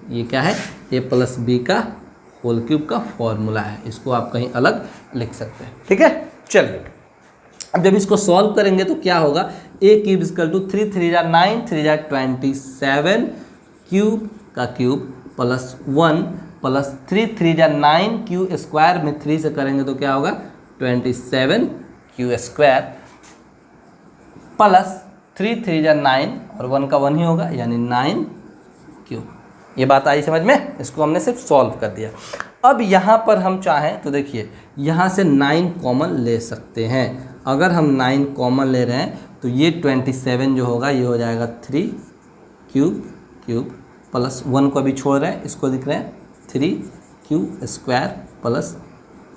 ये क्या है, a + b का होल क्यूब का फॉर्मूला है। इसको आप कहीं अलग लिख सकते हैं। ठीक है, चलिए अब जब इसको सॉल्व करेंगे तो क्या होगा, a³ = 3 3 = 9, 3 = 27 क्यूब का क्यूब + 1 + 3 3 = 9 q² में 3 से करेंगे तो क्या होगा, 27 q² + 3 3 = 9 और 1 का 1 ही होगा, यानी 9 क्यूब। ये बात आई समझ में? इसको हमने सिर्फ सॉल्व कर दिया। अब यहाँ पर हम चाहें तो देखिए यहाँ से 9 कॉमन ले सकते हैं। अगर हम 9 कॉमन ले रहे हैं तो ये 27 जो होगा ये हो जाएगा 3 क्यूब प्लस 1 को अभी छोड़ रहे हैं, इसको लिख रहे हैं 3 स्क्वायर प्लस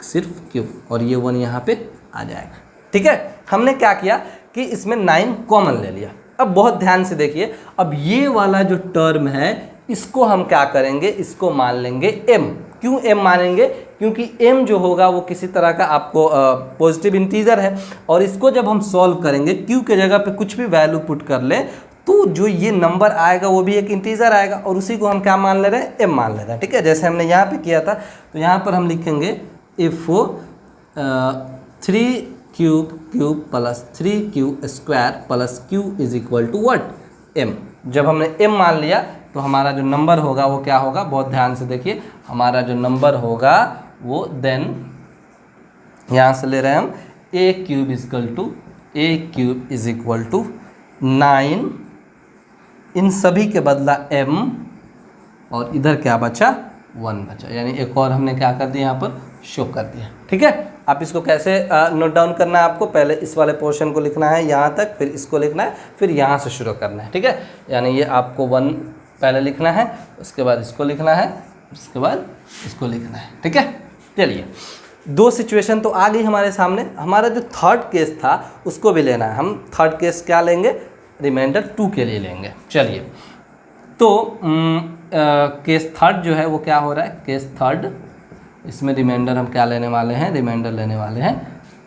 सिर्फ क्यूब, और ये 1 यहाँ पे आ जाएगा। ठीक है, हमने क्या किया कि इसमें 9 कॉमन ले लिया। अब बहुत ध्यान से देखिए, अब ये वाला जो टर्म है इसको हम क्या करेंगे, इसको मान लेंगे m। क्यों m मानेंगे? क्योंकि m जो होगा वो किसी तरह का आपको पॉजिटिव इंटीजर है, और इसको जब हम सॉल्व करेंगे q के जगह पे कुछ भी वैल्यू पुट कर लें तो जो ये नंबर आएगा वो भी एक इंटीजर आएगा, और उसी को हम क्या मान ले रहे हैं, m मान ले रहे हैं। ठीक है, जैसे हमने यहाँ पे किया था, तो यहाँ पर हम लिखेंगे if 3 cube plus 3 square plus q is equal to what, m। जब हमने m मान लिया तो हमारा जो नंबर होगा वो क्या होगा, बहुत ध्यान से देखिए, हमारा जो नंबर होगा वो देन यहाँ से ले रहे हैं हम a cube is equal to 9, इन सभी के बदला m, और इधर क्या बचा, 1 बचा, यानी एक और हमने क्या कर दिया यहाँ पर शो कर दिया। ठीक है, आप इसको कैसे नोट डाउन करना है, आपको पहले इस वाले पोर्शन को लिखना है यहाँ तक, फिर इसको लिखना है, फिर यहाँ से शुरू करना है। ठीक है, यानी ये आपको 1 पहले लिखना है, उसके बाद इसको लिखना है, उसके बाद इसको लिखना है। ठीक है, चलिए 2 सिचुएशन तो आ गई हमारे सामने। हमारा जो थर्ड केस था उसको भी लेना है। हम थर्ड केस क्या लेंगे, रिमाइंडर 2 के लिए लेंगे। चलिए, तो केस थर्ड जो है वो क्या हो रहा है, केस थर्ड, इसमें रिमाइंडर हम क्या लेने वाले हैं, रिमाइंडर लेने वाले हैं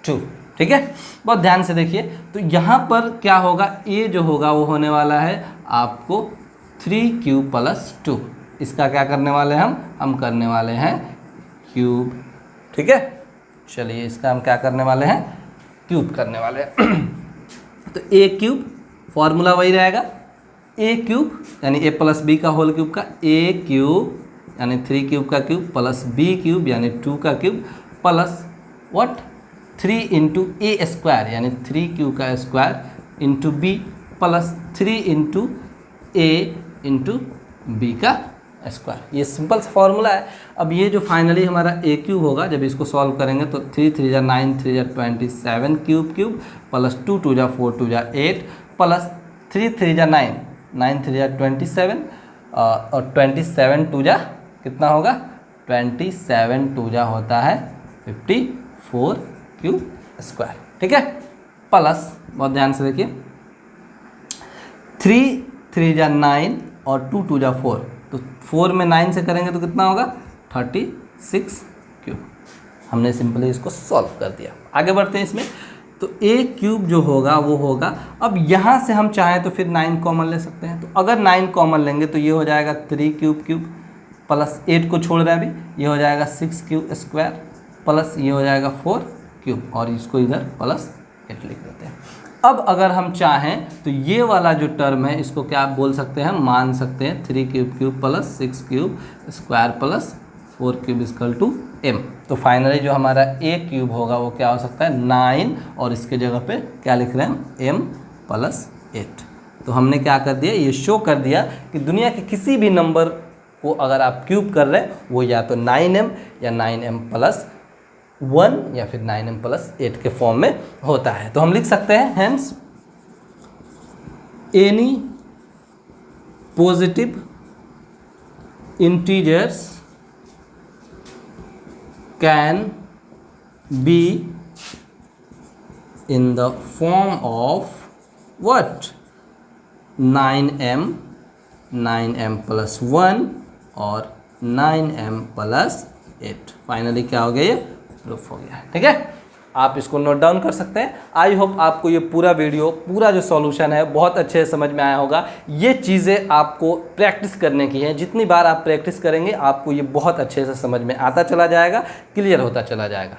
2। ठीक है, बहुत ध्यान से देखिए, तो यहाँ पर क्या होगा, ए जो होगा वो होने वाला है आपको 3 प्लस 2। इसका क्या करने वाले हैं हम करने वाले हैं क्यूब। ठीक है, चलिए इसका हम क्या करने वाले हैं, क्यूब करने वाले हैं। तो ए क्यूब फॉर्मूला वही रहेगा, ए क्यूब यानी ए प्लस बी का होल क्यूब का ए क्यूब यानी 3 क्यूब का क्यूब प्लस बी क्यूब यानी 2 का cube plus what 3 into A square यानी 3 क्यूब का square into B plus 3 into A into B का स्क्वायर। ये सिंपल सा फॉर्मूला है। अब ये जो फाइनली हमारा ए क्यूब होगा, जब इसको सॉल्व करेंगे तो 3 3 जा 9 3 जा 27 क्यूब प्लस 2 2 जा 4 2 जा 8 प्लस 3 3 जा 9 9 3 जा 27 और 27 2 जा कितना होगा, 27 2 जा होता है 54 क्यूब स्क्वायर। ठीक है, प्लस बहुत ध्यान से देखिए 3 3 जा 9 और 2 2 जा 4, तो 4 में 9 से करेंगे तो कितना होगा 36 क्यूब। हमने सिंपली इसको सॉल्व कर दिया। आगे बढ़ते हैं इसमें, तो ए क्यूब जो होगा वो होगा, अब यहाँ से हम चाहें तो फिर 9 कॉमन ले सकते हैं। तो अगर 9 कॉमन लेंगे तो ये हो जाएगा 3 क्यूब प्लस 8 को छोड़ रहा है अभी, ये हो जाएगा 6 क्यूब स्क्वायर प्लस ये हो जाएगा 4 क्यूब, और इसको इधर प्लस 8 लिख देते हैं। अब अगर हम चाहें तो ये वाला जो टर्म है इसको क्या आप बोल सकते हैं, मान सकते हैं 3 cube plus 6 cube square plus 4 cube equal to m। तो फाइनली जो हमारा a क्यूब होगा वो क्या हो सकता है 9, और इसके जगह पे क्या लिख रहे हैं m प्लस 8। तो हमने क्या कर दिया, ये शो कर दिया कि दुनिया के किसी भी नंबर को अगर आप क्यूब कर रहे हैं वो या तो 9m या 9m प्लस 1 या फिर 9m प्लस 8 के फॉर्म में होता है। तो हम लिख सकते हैं hence any positive integers can be in the form of what 9m plus 1 और 9m प्लस 8। फाइनली क्या हो गया, ये प्रूफ हो गया। ठीक है, आप इसको नोट डाउन कर सकते हैं। आई होप आपको ये पूरा वीडियो, पूरा जो सॉल्यूशन है बहुत अच्छे से समझ में आया होगा। ये चीज़ें आपको प्रैक्टिस करने की हैं, जितनी बार आप प्रैक्टिस करेंगे आपको ये बहुत अच्छे से समझ में आता चला जाएगा, क्लियर होता चला जाएगा।